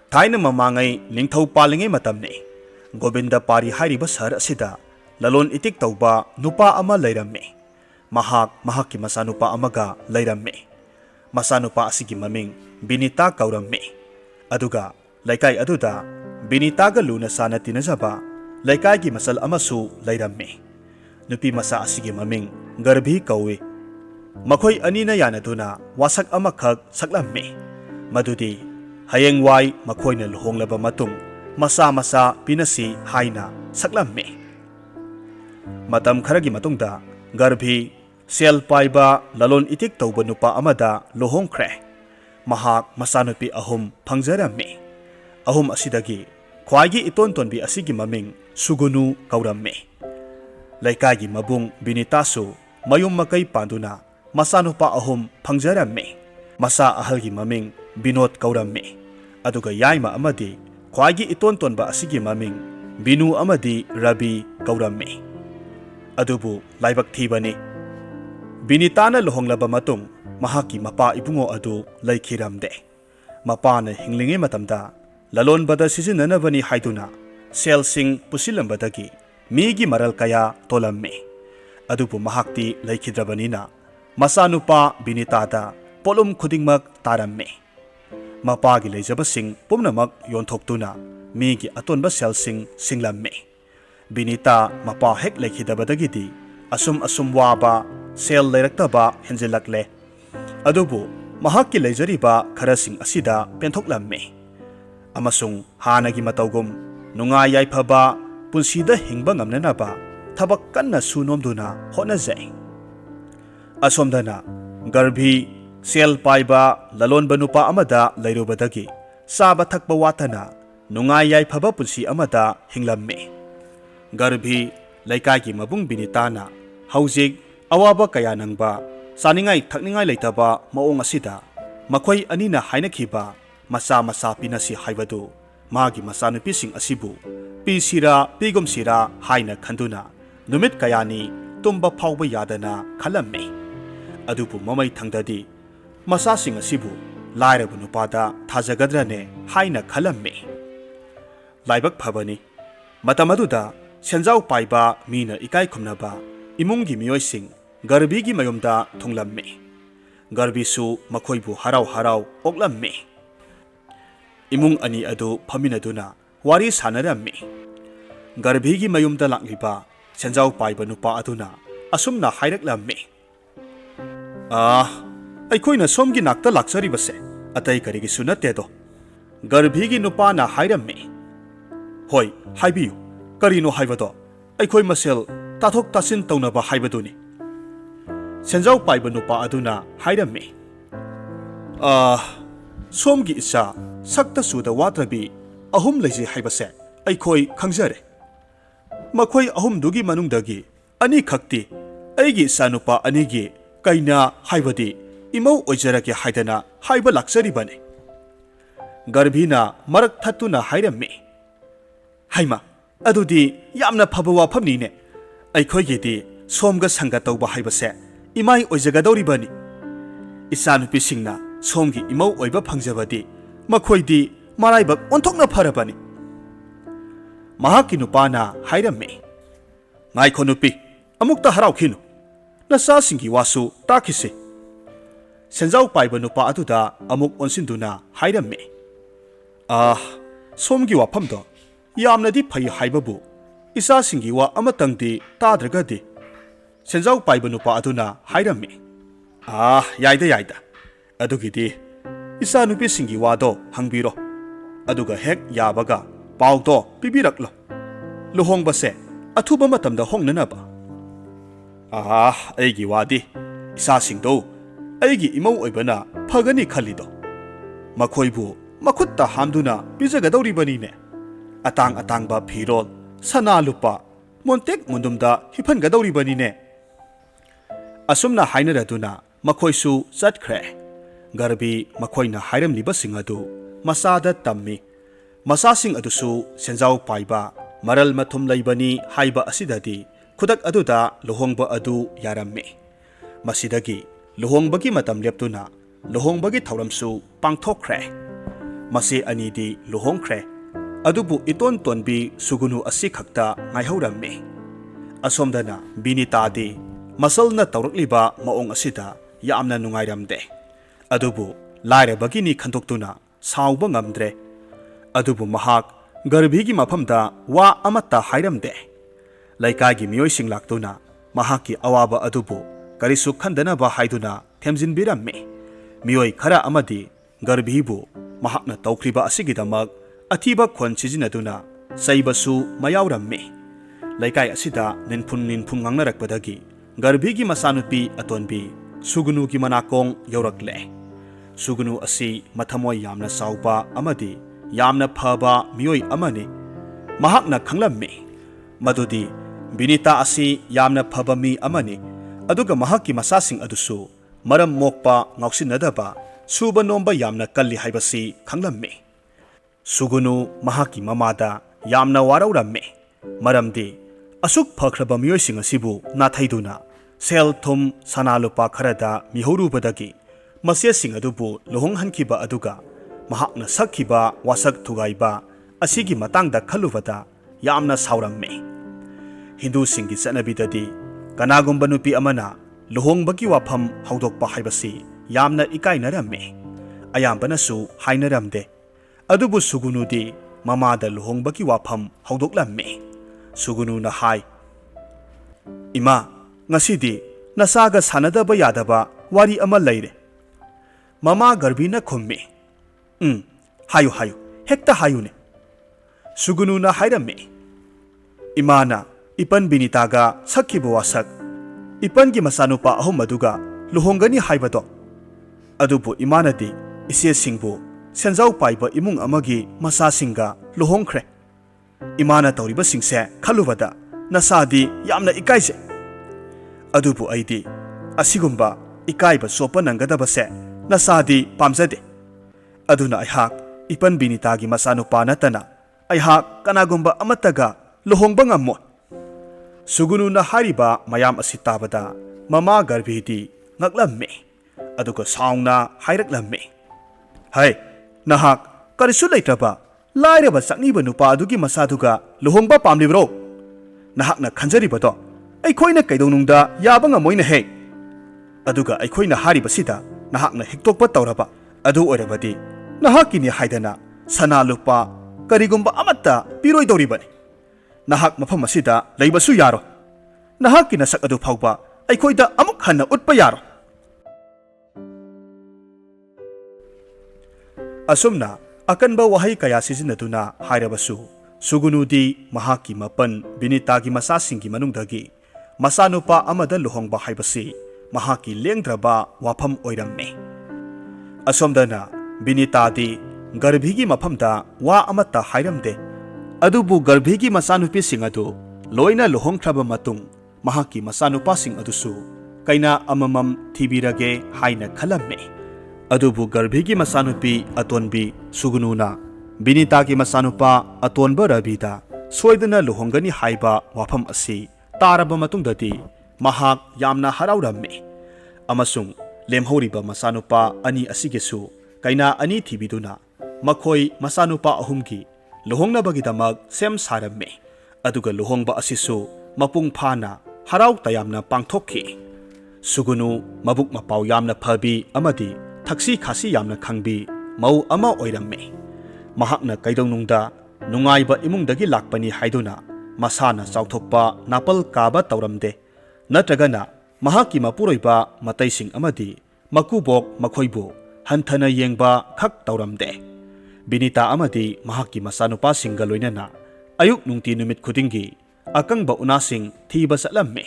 Thaina mamangai ningthau palingai matamni Govinda Pari hairiba sahar asida lalon itik tauba nupa ama leiramme mahakki masanupa amaga leiramme masanupa asigi maming Binita kauramme aduga laikai aduda Binita ga luna sana tinajaba laikai gi masal amasu leiramme nupi masa asigi maming Garbhi kauwe makhoi anina yanaduna wasak amakhak saklamme madudi hayeng wai makhoina luhonglaba matung masa pinasi haina saklamme matam kharagi matungda Garbhi sel paiba lalon itik tauba nupa amada luhongkhre mahak masanupi ahum phangzaramme ahum asidagi khwaigi iton tonbi asigi maming Sugunu kauramme laikagi mabung Binita su mayum makai panduna masanupa ahum phangzaramme masa ahalgi maming Binod kauramme aduga yaima amadi khwaigi iton tonba asigi maming Binu amadi Rabi kauramme adubu laibak thibani Binitana luhonglaba matung mahaki mapa ibungo adu laikhiramde mapana hinglinge matamda lalon bada sizinanabani haiduna selsing pusilambadagi migi maral kaya tolamme adubu mahakti laikhidrabanina masanupa Binitada polum khudingmak taramme mapagi leijabasing pumnamak yonthokduna migi atonba selsing singlamme Binita mapa hek laikhidabadagidi asum waba sel leiraktaba henjilakle adubu mahakki leijariba kharasing asida penthoklamme amasung hanagi matawgum nunga yaifaba punsida hingba ngamnanaba thabak kanna sunomduna honajai asomdana Garbhi sel paiba lalon banupa amada leirubadagi saba thakba watana nunga yaifaba punsi amada hinglamme Garbhi laikagi mabung Binitana haujik awaba kaya nangba saningai thakningai leitaba maong asida makhoi anina hainakhiba masa pinasi haibadu magi masanupising asibu pisira pigomsira haina khanduna numit kayani tumba phawba yadana khalamme adubu mamai thangdadi masasing asibu lairabu nupada thajagadrane haina khalamme laibak phabani matamaduda senjau paiba mina ikai khumnaba imungi miyoising Garbhigi mayumda thunglamme Garbhisu makhoibu harau oklamme imung ani adu phaminaduna wari sanaramme Garbhigi mayumda lakliba senjau paiba nupa aduna asumna hairaklamme aikoina somgi nakta lakcharibase atai karigi sunatedo Garbhigi nupa na hairamme hoi haibiyu karino haibado aikoi masel tathok tasin taunaba haibaduni senjau paiba nupa aduna hairamme somgi isa sakta suda watrabi ahum leji haibase aikoi khangjare makhoi ahum dugi manungdagi ani khakti aigi sanupa anigi kaina haibadi imau oijarake haidana haiba lakchari bane Garbhina marak thatuna hairamme haima adudi yamna phaba wafamni ne aikhoigedi somga sanga tauba haibase imai oijagadori bani isanupi singna somgi imau oiba phangjabadi makhoidi maraibak onthokna pharabani mahaki nupana hairamme ngaikho nupi amukta haraukhinu nasa singi wasu takhise senjau paiba nupa aduda amuk onsinduna hairamme somgi wafamdo yamnadi phai haibabu isa singi wa amatangdi tadragadi senjau paiba nupa aduna hairamme yaida adugidi isa nupi singi wado hangbiro aduga hek yabaga pawdo pibiraklo luhongbase athuba matamda hongnanaba aigi wadi isa singdo aigi imau oibana phagani khalido makhoibu makhutta hamduna pijagadori banine atangba phirol sana lupa montek mundumda hiphangadori banine asumna hainaraduna makhoisu chatkhre Garbhi makhoina hairamliba singadu masada tammi masasing adusu senjau paiba maral mathum leibani haiba asidadi khudak aduda luhongba adu yaramme masidagi luhongbagi matam leptuna luhongbagi thauramsu pangthokkhre Mase anidi luhongkhre. Adubu iton tonbi Sugunu asi khakta ngaihaurammi. Asomdana Binitadi masalna tawrakliba maong asida yaamna nungairamde. Adubu lairabagini khandoktuna sauba ngamdre. Adubu mahak garbhigi mafamda wa amata hairamde. Laikagi miyoising laktuna mahaki awaba adubu karisu khandanaba haiduna themjinbirammi. Miyoi khara amadi garbhibu mahakna tawkriba asigidamak atiba khon sizinaduna saibasu mayaurammi. Laikai asida ninphun ngangnarakpadagi garbhigi masanupi atonbi Sugunugi manakong yaurakle. Sugunu asi mathamoy yamna sauba amadi yamna phaba miyoi amani. Mahakna khanglammi madudi Binita asi yamna phaba mi amani. Aduga mahaki masasing adusu maram mokpa ngausinadaba suba nomba yamna kalli haibasi khanglammi. Sugunu mahaki mamada yamna waraurammi. Maramdi asuk phakraba miyoising asibu nathaiduna sel thum sanalupa kharada mihorubadagi masiyasing adubu luhonghankiba aduga mahakna sakhiba wasak thugaiba asigi matangda khalubada yamna saurammi. Hindu singi chanabidadi kanagumba nupi amana luhongbagi wafam haudokpa haibasi yamna ikainarammi. Ayambanasu hainaramde. Adubu Sugunudi mamada luhongbagi wafam haudoklammi. Sugunu hai Ima ngasidi nasaga sanadaba yadaba wari ama leire. Mama garbina khummi. Hayu hekta hayune. Sugunu hairammi. Imana ipan Binitaga sakhibu wasak ipangi masanupa ahum aduga luhongani haibado. Adubu imanadi ise singbu senjau paiba imung amagi masasinga luhongkhre. Imana tawriba singse khalubada nasadi yamna ikaise. Adubu aidi asigumba ikaiba sopa nangadaba se nasadi pamjade. Aduna aihak ipan Binitagi masanupa natana aihak kanagumba amataga luhongba ngammo. Sugunu hariba mayam asitabada mama garbhidi ngaklammi. Aduga saungna hairaklammi. Hai nahak karisu leitraba lairaba sakniba nupa adugi masaduga luhongba pamlibro. Nahakna khanjaribado aikhoina kaidonungda yaba ngamoina he. Aduga aikhoina haribasida nahakna hiktokpa tawraba adu oirabadi nahakini haidana sanalupa karigumba amatta piroidoribani. Nahak mafam asida leibasu yaro. Nahaki nasak adu phawba aikhoida amuk hanna utpa yaro. Asumna akanba wahai kaya sizinaduna hairabasu Sugunudi mahaki mapan Binitagi masasingi manungdagi masanupa amada luhongba haibasi mahaki lengdraba wafam oirammi. Asomdana Binitadi garbhigi mafamda wa amata hairamde. Adubu garbhigi masanupi singadu loina luhongkraba matung mahaki masanupa sing adusu kaina amamam thibirage haina khalammi. Adubu garbhigi masanupi atonbi Sugununa Binitagi masanupa atonba rabida soidana luhongani haiba wafam asi taraba matungdadi mahak yamna haraurammi. Amasung lemhoriba masanupa ani asigesu kaina ani thibiduna makhoi masanupa ahumgi luhongnabagidamak sem sarammi. Aduga luhongba asisu mapung phana harau tayamna pangthokki. Sugunu mabuk mapau yamna phabi amadi thaksi khasi yamna khangbi mau ama oirammi. Mahakna kaidonungda nungaiba imungdagi lakpani haiduna masana chauthokpa napal kaba tawramde. Natragana mahaki mapuroiba mataising amadi makubok makhoibu hanthana yengba khak tawramde. Binita amadi mahaki masanupa singga loinana ayuk nungti numit khudingi akangba unasing thiba satlammi.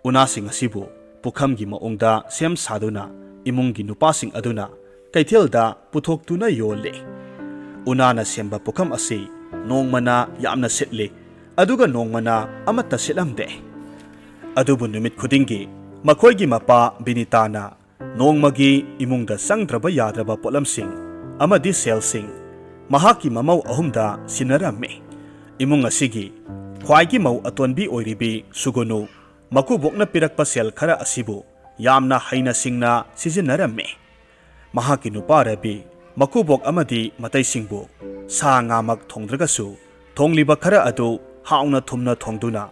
Unasing asibu pukhamgi maongda sem saduna imungi nupasing aduna kaithelda puthoktuna yolle. Unana semba pukham asi nongmana yamna sitli aduga nongmana amata sitlamde. Adubu numit khudingi makhoigi mapa Binitana nongmagi imungda sangdraba yadraba polamsing amadi selsing mahaki mamau ahumda sinarammi. Imung asigi khwaigi mau atonbi oiribi Sugunu makubokna pirakpa sel khara asibu yamna haina singna sizinnarammi. Mahaki nupa rabi ꯃꯀꯨꯕꯣꯛ ꯑꯃꯗꯤ ꯃꯇꯩꯁꯤꯡꯕꯨ ꯁꯥ ꯉꯥꯃꯛ ꯊꯣꯡꯗ꯭ꯔꯒꯁꯨ ꯊꯣꯡꯂꯤꯕ ꯈꯔ ꯑꯗꯨ ꯍꯥꯎꯅ ꯊꯨꯝꯅ ꯊꯣꯡꯗꯨꯅ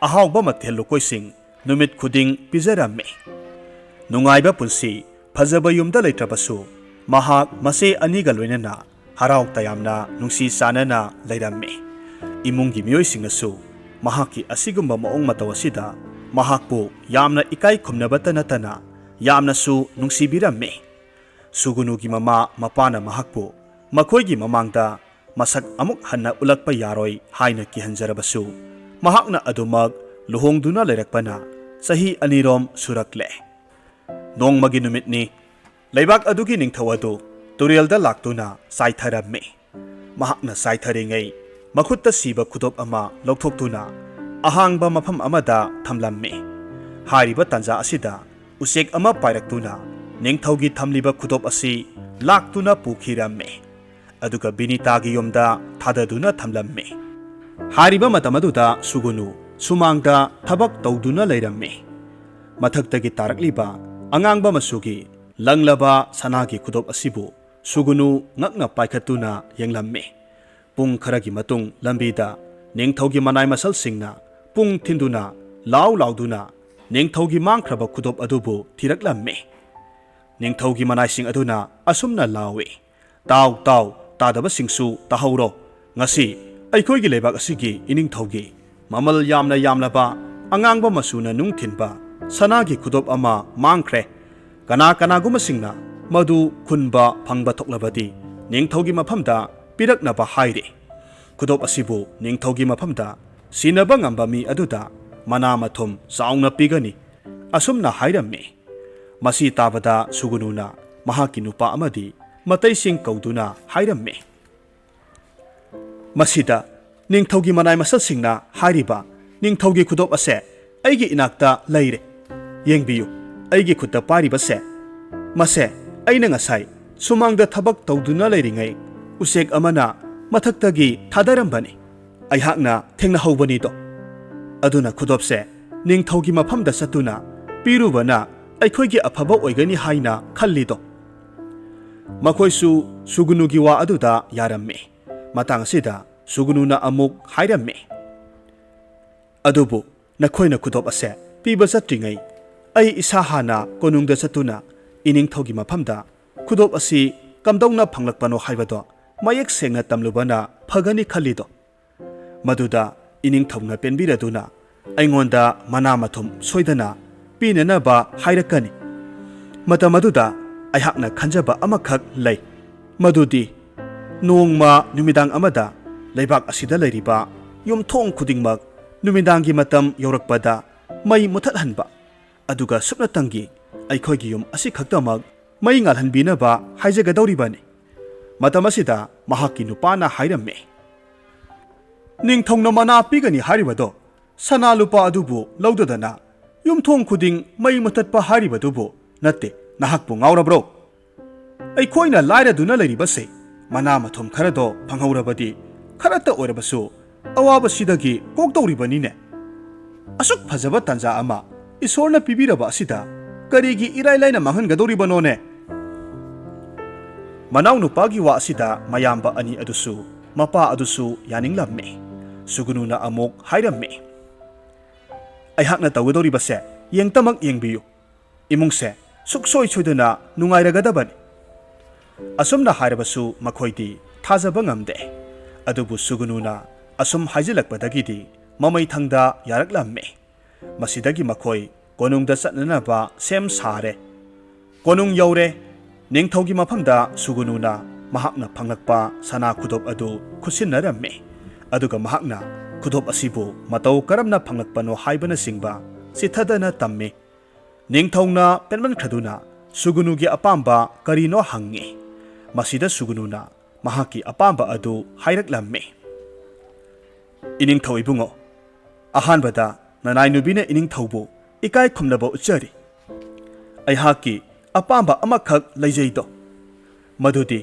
ꯑꯍꯥꯎꯕ ꯃꯊꯦꯜ ꯂꯨꯀꯣꯏꯁꯤꯡ ꯅꯨꯃꯤꯠ ꯈꯨꯗꯤꯡ ꯄꯤꯖꯔꯝꯃꯤ꯫ ꯅꯨꯡꯉꯥꯏꯕ ꯄꯨꯟꯁꯤ ꯐꯖꯕ ꯌꯨꯝꯗ ꯂꯩꯇ꯭ꯔꯕꯁꯨ ꯃꯍꯥꯛ ꯃꯆꯦ ꯑꯅꯤꯒ ꯂꯣꯏꯅꯅ ꯍꯔꯥꯎ ꯇꯌꯥꯝꯅ ꯅꯨꯡꯁꯤ ꯆꯥꯟꯅꯅ ꯂꯩꯔꯝꯃꯤ꯫ ꯏꯃꯨꯡꯒꯤ ꯃꯤꯑꯣꯏꯁꯤꯡꯅꯁꯨ ꯃꯍꯥꯛꯀꯤ ꯑꯁꯤꯒꯨꯝꯕ ꯃꯑꯣꯡ ꯃꯇꯧ ꯑꯁꯤꯗ ꯃꯍꯥꯛꯄꯨ ꯌꯥꯝꯅ ꯏꯀꯥꯏ ꯈꯨꯝꯅꯕꯇ ꯅꯠꯇꯅ ꯌꯥꯝꯅꯁꯨ ꯅꯨꯡꯁꯤꯕꯤꯔꯝꯃꯤ꯫ ꯁꯨꯒꯨꯅꯨꯒꯤ ꯃꯃꯥ ꯃꯄꯥꯅ ꯃꯍꯥꯛꯄꯨ ꯃꯈꯣꯏꯒꯤ ꯃꯃꯥꯡꯗ ꯃꯁꯛ ꯑꯃꯨꯛ ꯍꯟꯅ ꯎꯠꯂꯛꯄ ꯌꯥꯔꯣꯏ ꯍꯥꯏꯅ ꯀꯤꯍꯟꯖꯔꯕꯁꯨ ꯃꯍꯥꯛꯅ ꯑꯗꯨꯃꯛ ꯂꯨꯍꯣꯡꯗꯨꯅ ꯂꯩꯔꯛꯄꯅ ꯆꯍꯤ 2 ꯁꯨꯔꯛꯂꯦ꯫ ꯅꯣꯡꯃꯒꯤ ꯅꯨꯃꯤꯠꯅꯤ꯫ ꯂꯩꯕꯥꯛ ꯑꯗꯨꯒꯤ ꯅꯤꯡꯊꯧ ꯑꯗꯨ ꯇꯨꯔꯦꯜꯗ ꯂꯥꯛꯇꯨꯅ ꯆꯥꯏꯊꯔꯝꯃꯤ꯫ ꯃꯍꯥꯛꯅ ꯆꯥꯏꯊꯔꯤꯉꯩ ꯃꯈꯨꯠꯇ ꯁꯤꯕ ꯈꯨꯗꯣꯞ ꯑꯃ ꯂꯧꯊꯣꯛꯇꯨꯅ ꯑꯍꯥꯡꯕ ꯃꯐꯝ ꯑꯃꯗ ꯊꯝꯂꯝꯃꯤ꯫ ꯍꯥꯏꯔꯤꯕ ꯇꯥꯟꯖꯥ ꯑꯁꯤꯗ ꯎꯆꯦꯛ ꯑꯃ ꯄꯥꯏꯔꯛꯇꯨꯅ ꯅꯤꯡꯊꯧꯒꯤ ꯊꯝꯂꯤꯕ ꯈꯨꯗꯣꯞ ꯑꯁꯤ ꯂꯥꯛꯇꯨꯅ ꯄꯨꯈꯤꯔꯝꯃꯤ꯫ ꯑꯗꯨꯒ ꯕꯤꯅꯤꯇꯥꯒꯤ ꯌꯨꯝꯗ ꯊꯥꯗꯗꯨꯅ ꯊꯝꯂꯝꯃꯤ꯫ ꯍꯥꯏꯔꯤꯕ ꯃꯇꯝ ꯑꯗꯨꯗ ꯁꯨꯒꯨꯅꯨ ꯁꯨꯃꯥꯡꯗ ꯊꯕꯛ ꯇꯧꯗꯨꯅ ꯂꯩꯔꯝꯃꯤ꯫ ꯃꯊꯛꯇꯒꯤ ꯇꯥꯔꯛꯂꯤꯕ ꯑꯉꯥꯡꯕ ꯃꯆꯨꯒꯤ ꯂꯪꯂꯕ ꯁꯅꯥꯒꯤ ꯈꯨꯗꯣꯞ ꯑꯁꯤꯕꯨ ꯁꯨꯒꯨꯅꯨ ꯉꯛꯅ ꯄꯥꯏꯈꯠꯇꯨꯅ ꯌꯦꯡꯂꯝꯃꯤ꯫ ꯄꯨꯡ ꯈꯔꯒꯤ ꯃꯇꯨꯡ ꯂꯝꯕꯤꯗ ꯅꯤꯡꯊꯧꯒꯤ ꯃꯅꯥꯏ ꯃꯁꯜꯁꯤꯡꯅ ꯄꯨꯡ ꯊꯤꯟꯗꯨꯅ ꯂꯥꯎ ꯂꯥꯎꯗꯨꯅ ꯅꯤꯡꯊꯧꯒꯤ ꯃꯥꯡꯈ꯭ꯔꯕ ꯈꯨꯗꯣꯞ ꯑꯗꯨꯕꯨ ꯊꯤꯔꯛꯂꯝꯃꯤ꯫ ꯅꯤꯡꯊꯧꯒꯤ ꯃꯅꯥꯏꯁꯤꯡ ꯑꯗꯨꯅ ꯑꯁꯨꯝꯅ ꯂꯥꯎꯏ, "ꯇꯥꯎ ꯇꯥꯎ, ꯇꯥꯗꯕꯁꯤꯡꯁꯨ ꯇꯥꯍꯧꯔꯣ! ꯉꯁꯤ ꯑꯩꯈꯣꯏꯒꯤ ꯂꯩꯕꯥꯛ ꯑꯁꯤꯒꯤ ꯏꯅꯤꯡꯊꯧꯒꯤ ꯃꯃꯜ ꯌꯥꯝꯅ ꯌꯥꯝꯂꯕ ꯑꯉꯥꯡꯕ ꯃꯆꯨꯅ ꯅꯨꯡ ꯊꯤꯟꯕ ꯁꯅꯥꯒꯤ ꯈꯨꯗꯣꯞ ꯑꯃ ꯃꯥꯡꯈ꯭ꯔꯦ꯫ ꯀꯅꯥꯒꯨꯝꯕꯁꯤꯡꯅ ꯃꯗꯨ ꯈꯨꯟꯕ ꯐꯪꯕ ꯊꯣꯛꯂꯕꯗꯤ ꯅꯤꯡꯊꯧꯒꯤ ꯃꯐꯝꯗ ꯄꯤꯔꯛꯅꯕ ꯍꯥꯏꯔꯤ꯫ ꯈꯨꯗꯣꯞ ꯑꯁꯤꯕꯨ ꯅꯤꯡꯊꯧꯒꯤ ꯃꯐꯝꯗ ꯁꯤꯟꯅꯕ ꯉꯝꯕ ꯃꯤ ꯑꯗꯨꯗ ꯃꯅꯥ ꯃꯊꯨꯝ ꯆꯥꯎꯅ ꯄꯤꯒꯅꯤ", ꯑꯁꯨꯝꯅ ꯍꯥꯏꯔꯝꯃꯤ꯫ ꯃꯁꯤ ꯇꯥꯕꯗ ꯁꯨꯒꯨꯅꯨꯅ ꯃꯍꯥꯛꯀꯤ ꯅꯨꯄꯥ ꯑꯃꯗꯤ ꯃꯇꯩꯁꯤꯡ ꯀꯧꯗꯨꯅ ꯍꯥꯏꯔꯝꯃꯤ, "ꯃꯁꯤꯗ ꯅꯤꯡꯊꯧꯒꯤ ꯃꯅꯥꯏ ꯃꯁꯜꯁꯤꯡꯅ ꯍꯥꯏꯔꯤꯕ ꯅꯤꯡꯊꯧꯒꯤ ꯈꯨꯗꯣꯞ ꯑꯁꯦ ꯑꯩꯒꯤ ꯏꯅꯥꯛꯇ ꯂꯩꯔꯦ꯫ ꯌꯦꯡꯕꯤꯌꯨ, ꯑꯩꯒꯤ ꯈꯨꯠꯇ ꯄꯥꯏꯔꯤꯕꯁꯦ ꯃꯁꯦ ꯑꯩꯅ ꯉꯁꯥꯏ ꯁꯨꯃꯥꯡꯗ ꯊꯕꯛ ꯇꯧꯗꯨꯅ ꯂꯩꯔꯤꯉꯩ ꯎꯆꯦꯛ ꯑꯃꯅ ꯃꯊꯛꯇꯒꯤ ꯊꯥꯗꯔꯝꯕꯅꯤ꯫ ꯑꯩꯍꯥꯛꯅ ꯊꯦꯡꯅꯍꯧꯕꯅꯤꯗꯣ꯫ ꯑꯗꯨꯅ ꯈꯨꯗꯣꯞꯁꯦ ꯅꯤꯡꯊꯧꯒꯤ ꯃꯐꯝꯗ ꯆꯠꯇꯨꯅ ꯄꯤꯔꯨꯕꯅ ꯑꯩꯈꯣꯏꯒꯤ ꯑꯐꯕ ꯑꯣꯏꯒꯅꯤ ꯍꯥꯏꯅ ꯈꯜꯂꯤꯗꯣ"꯫ ꯃꯈꯣꯏꯁꯨ ꯁꯨꯒꯨꯅꯨꯒꯤ ꯋꯥ ꯑꯗꯨꯗ ꯌꯥꯔꯝꯃꯤ꯫ ꯃꯇꯥꯡ ꯑꯁꯤꯗ ꯁꯨꯒꯨꯅꯨꯅ ꯑꯃꯨꯛ ꯍꯥꯏꯔꯝꯃꯤ, "ꯑꯗꯨꯕꯨ ꯅꯈꯣꯏꯅ ꯈꯨꯗꯣꯞ ꯑꯁꯦ ꯄꯤꯕ ꯆꯠꯇ꯭ꯔꯤꯉꯩ ꯑꯩ ꯏꯁꯥ ꯍꯥꯟꯅ ꯀꯣꯅꯨꯡꯗ ꯆꯠꯇꯨꯅ ꯏꯅꯤꯡꯊꯧꯒꯤ ꯃꯐꯝꯗ ꯈꯨꯗꯣꯞ ꯑꯁꯤ ꯀꯝꯗꯧꯅ ꯐꯪꯂꯛꯄꯅꯣ ꯍꯥꯏꯕꯗꯣ ꯃꯌꯦꯛ ꯁꯦꯡꯅ ꯇꯝꯂꯨꯕꯅ ꯐꯒꯅꯤ ꯈꯜꯂꯤꯗꯣ꯫ ꯃꯗꯨꯗ ꯏꯅꯤꯡꯊꯧꯅ ꯄꯦꯟꯕꯤꯔꯗꯨꯅ ꯑꯩꯉꯣꯟꯗ ꯃꯅꯥ ꯃꯊꯨꯝ ꯁꯣꯏꯗꯅ ꯄꯤꯅꯅꯕ ꯍꯥꯏꯔꯛꯀꯅꯤ꯫ ꯃꯇꯝ ꯑꯗꯨꯗ ꯑꯩꯍꯥꯛꯅ ꯈꯟꯖꯕ ꯑꯃꯈꯛ ꯂꯩ, ꯃꯗꯨꯗꯤ ꯅꯣꯡꯃ ꯅꯨꯃꯤꯗꯥꯡ ꯑꯃꯗ ꯂꯩꯕꯥꯛ ꯑꯁꯤꯗ ꯂꯩꯔꯤꯕ ꯌꯨꯝꯊꯣꯡ ꯈꯨꯗꯤꯡꯃꯛ ꯅꯨꯃꯤꯗꯥꯡꯒꯤ ꯃꯇꯝ ꯌꯧꯔꯛꯄꯗ ꯃꯩ ꯃꯨꯊꯠꯍꯟꯕ, ꯑꯗꯨꯒ ꯁꯨꯞꯅꯇꯪꯒꯤ ꯑꯩꯈꯣꯏꯒꯤ ꯌꯨꯝ ꯑꯁꯤꯈꯛꯇꯃꯛ ꯃꯩ ꯉꯥꯜꯍꯟꯕꯤꯅꯕ ꯍꯥꯏꯖꯒꯗꯧꯔꯤꯕꯅꯤ"꯫ ꯃꯇꯝ ꯑꯁꯤꯗ ꯃꯍꯥꯛꯀꯤ ꯅꯨꯄꯥꯅ ꯍꯥꯏꯔꯝꯃꯤ, "ꯅꯤꯡꯊꯧꯅ ꯃꯅꯥ ꯄꯤꯒꯅꯤ ꯍꯥꯏꯔꯤꯕꯗꯣ ꯁꯅꯥ ꯂꯨꯄꯥ ꯑꯗꯨꯕꯨ ꯂꯧꯗꯗꯅ ꯌꯨꯝꯊꯣꯡ ꯈꯨꯗꯤꯡ ꯃꯩ ꯃꯨꯊꯠꯄ ꯍꯥꯏꯔꯤꯕꯗꯨꯕꯨ ꯅꯠꯇꯦ꯫ ꯅꯍꯥꯛꯄꯨ ꯉꯥꯎꯔꯕ꯭ꯔꯣ? ꯑꯩꯈꯣꯏꯅ ꯂꯥꯏꯔꯗꯨꯅ ꯂꯩꯔꯤꯕꯁꯦ ꯃꯅꯥ ꯃꯊꯨꯝ ꯈꯔꯗꯣ ꯐꯪꯍꯧꯔꯕꯗꯤ ꯈꯔꯇ ꯑꯣꯏꯔꯕꯁꯨ ꯑꯋꯥꯕꯁꯤꯗꯒꯤ ꯀꯣꯛꯇꯧꯔꯤꯕꯅꯤꯅꯦ꯫ ꯑꯁꯨꯛ ꯐꯖꯕ ꯇꯥꯟꯖꯥ ꯑꯃ ꯏꯁꯣꯔꯅ ꯄꯤꯕꯤꯔꯕ ꯑꯁꯤꯗ ꯀꯔꯤꯒꯤ ꯏꯔꯥꯏ ꯂꯥꯏꯅ ꯃꯥꯡꯍꯟꯒꯗꯧꯔꯤꯕꯅꯣꯅꯦ"꯫ ꯃꯅꯥꯎ ꯅꯨꯄꯥꯒꯤ ꯋꯥ ꯑꯁꯤꯗ ꯃꯌꯥꯝꯕ ꯑꯅꯤ ꯑꯗꯨꯁꯨ ꯃꯄꯥ ꯑꯗꯨꯁꯨ ꯌꯥꯅꯤꯡꯂꯝꯃꯤ꯫ ꯁꯨꯒꯨꯅꯨꯅ ꯑꯃꯨꯛ ꯍꯥꯏꯔꯝꯃꯤ, "ꯑꯩꯍꯥꯛꯅ ꯇꯧꯒꯗꯧꯔꯤꯕꯁꯦ ꯌꯦꯡꯇꯃꯛ ꯌꯦꯡꯕꯤꯌꯨ꯫ ꯏꯃꯨꯡꯁꯦ ꯁꯨꯛꯁꯣꯏ ꯁꯣꯏꯗꯅ ꯅꯨꯡꯉꯥꯏꯔꯒꯗꯕꯅꯤ"꯫ ꯑꯁꯨꯝꯅ ꯍꯥꯏꯔꯕꯁꯨ ꯃꯈꯣꯏꯗꯤ ꯊꯥꯖꯕ ꯉꯝꯗꯦ꯫ ꯑꯗꯨꯕꯨ ꯁꯨꯒꯨꯅꯨꯅ ꯑꯁꯨꯝ ꯍꯥꯏꯖꯤꯜꯂꯛꯄꯗꯒꯤꯗꯤ ꯃꯃꯩꯊꯪꯗ ꯌꯥꯔꯛꯂꯝꯃꯤ꯫ ꯃꯁꯤꯗꯒꯤ ꯃꯈꯣꯏ ꯀꯣꯅꯨꯡꯗ ꯆꯠꯅꯅꯕ ꯁꯦꯝ ꯁꯥꯔꯦ꯫ ꯀꯣꯅꯨꯡ ꯌꯧꯔꯦ꯫ ꯅꯤꯡꯊꯧꯒꯤ ꯃꯐꯝꯗ ꯁꯨꯒꯨꯅꯨꯅ ꯃꯍꯥꯛꯅ ꯐꯪꯂꯛꯄ ꯁꯅꯥ ꯈꯨꯗꯣꯞ ꯑꯗꯨ ꯈꯨꯠꯁꯤꯟꯅꯔꯝꯃꯤ꯫ ꯑꯗꯨꯒ ꯃꯍꯥꯛꯅ ꯈꯨꯗꯣꯞ ꯑꯁꯤꯕꯨ ꯃꯇꯧ ꯀꯔꯝꯅ ꯐꯪꯂꯛꯄꯅꯣ ꯍꯥꯏꯕꯅꯆꯤꯡꯕ ꯆꯤꯊꯗꯅ ꯇꯝꯃꯤ꯫ ꯅꯤꯡꯊꯧꯅ ꯄꯦꯟꯃꯟꯈ꯭ꯔꯗꯨꯅ ꯁꯨꯒꯨꯅꯨꯒꯤ ꯑꯄꯥꯝꯕ ꯀꯔꯤꯅꯣ ꯍꯪꯉꯤ꯫ ꯃꯁꯤꯗ ꯁꯨꯒꯨꯅꯨꯅ ꯃꯍꯥꯛꯀꯤ ꯑꯄꯥꯝꯕ ꯑꯗꯨ ꯍꯥꯏꯔꯛꯂꯝꯃꯤ꯫ "ꯏꯅꯤꯡꯊꯧ ꯏꯕꯨꯡꯉꯣ, ꯑꯍꯥꯟꯕꯗ ꯅꯅꯥꯏ ꯅꯨꯕꯤꯅ ꯏꯅꯤꯡꯊꯧꯕꯨ ꯏꯀꯥꯏ ꯈꯨꯝꯅꯕ ꯎꯠꯆꯔꯤ꯫ ꯑꯩꯍꯥꯛꯀꯤ ꯑꯄꯥꯝꯕ ꯑꯃꯈꯛ ꯂꯩꯖꯩꯗꯣ, ꯃꯗꯨꯗꯤ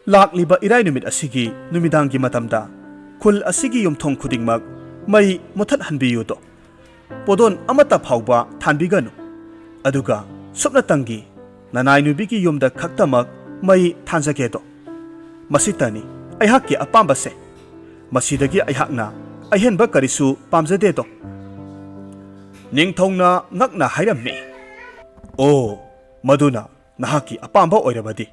ꯂꯥꯛꯂꯤꯕ ꯏꯔꯥꯏ ꯅꯨꯃꯤꯠ ꯑꯁꯤꯒꯤ ꯅꯨꯃꯤꯗꯥꯡꯒꯤ ꯃꯇꯝꯗ ꯈꯨꯜ ꯑꯁꯤꯒꯤ ꯌꯨꯝꯊꯣꯡ ꯈꯨꯗꯤꯡꯃꯛ ꯃꯩ ꯃꯨꯊꯠꯍꯟꯕꯤꯌꯨꯗꯣ꯫ ꯄꯣꯗꯣꯟ ꯑꯃꯠꯇ ꯐꯥꯎꯕ ꯊꯥꯟꯕꯤꯒꯅꯨ꯫ ꯑꯗꯨꯒ ꯁꯨꯞꯅꯇꯪꯒꯤ ꯅꯅꯥꯏ ꯅꯨꯕꯤꯒꯤ ꯌꯨꯝꯗ ꯈꯛꯇꯃꯛ ꯃꯩ ꯊꯥꯟꯖꯒꯦꯗꯣ ꯃꯁꯤꯇꯅꯤ ꯑꯩꯍꯥꯛꯀꯤ ꯑꯄꯥꯝꯕꯁꯦ ꯃꯁꯤꯗꯒꯤ ꯑꯩꯍꯥꯛꯅ ꯑꯍꯦꯟꯕ ꯀꯔꯤꯁꯨ ꯄꯥꯝꯖꯗꯦꯗꯣ ꯅꯤꯡꯊꯧꯅ ꯉꯛꯅ ꯍꯥꯏꯔꯝꯃꯤ ꯑꯣ ꯃꯗꯨꯅ ꯅꯍꯥꯛꯀꯤ ꯑꯄꯥꯝꯕ ꯑꯣꯏꯔꯕꯗꯤ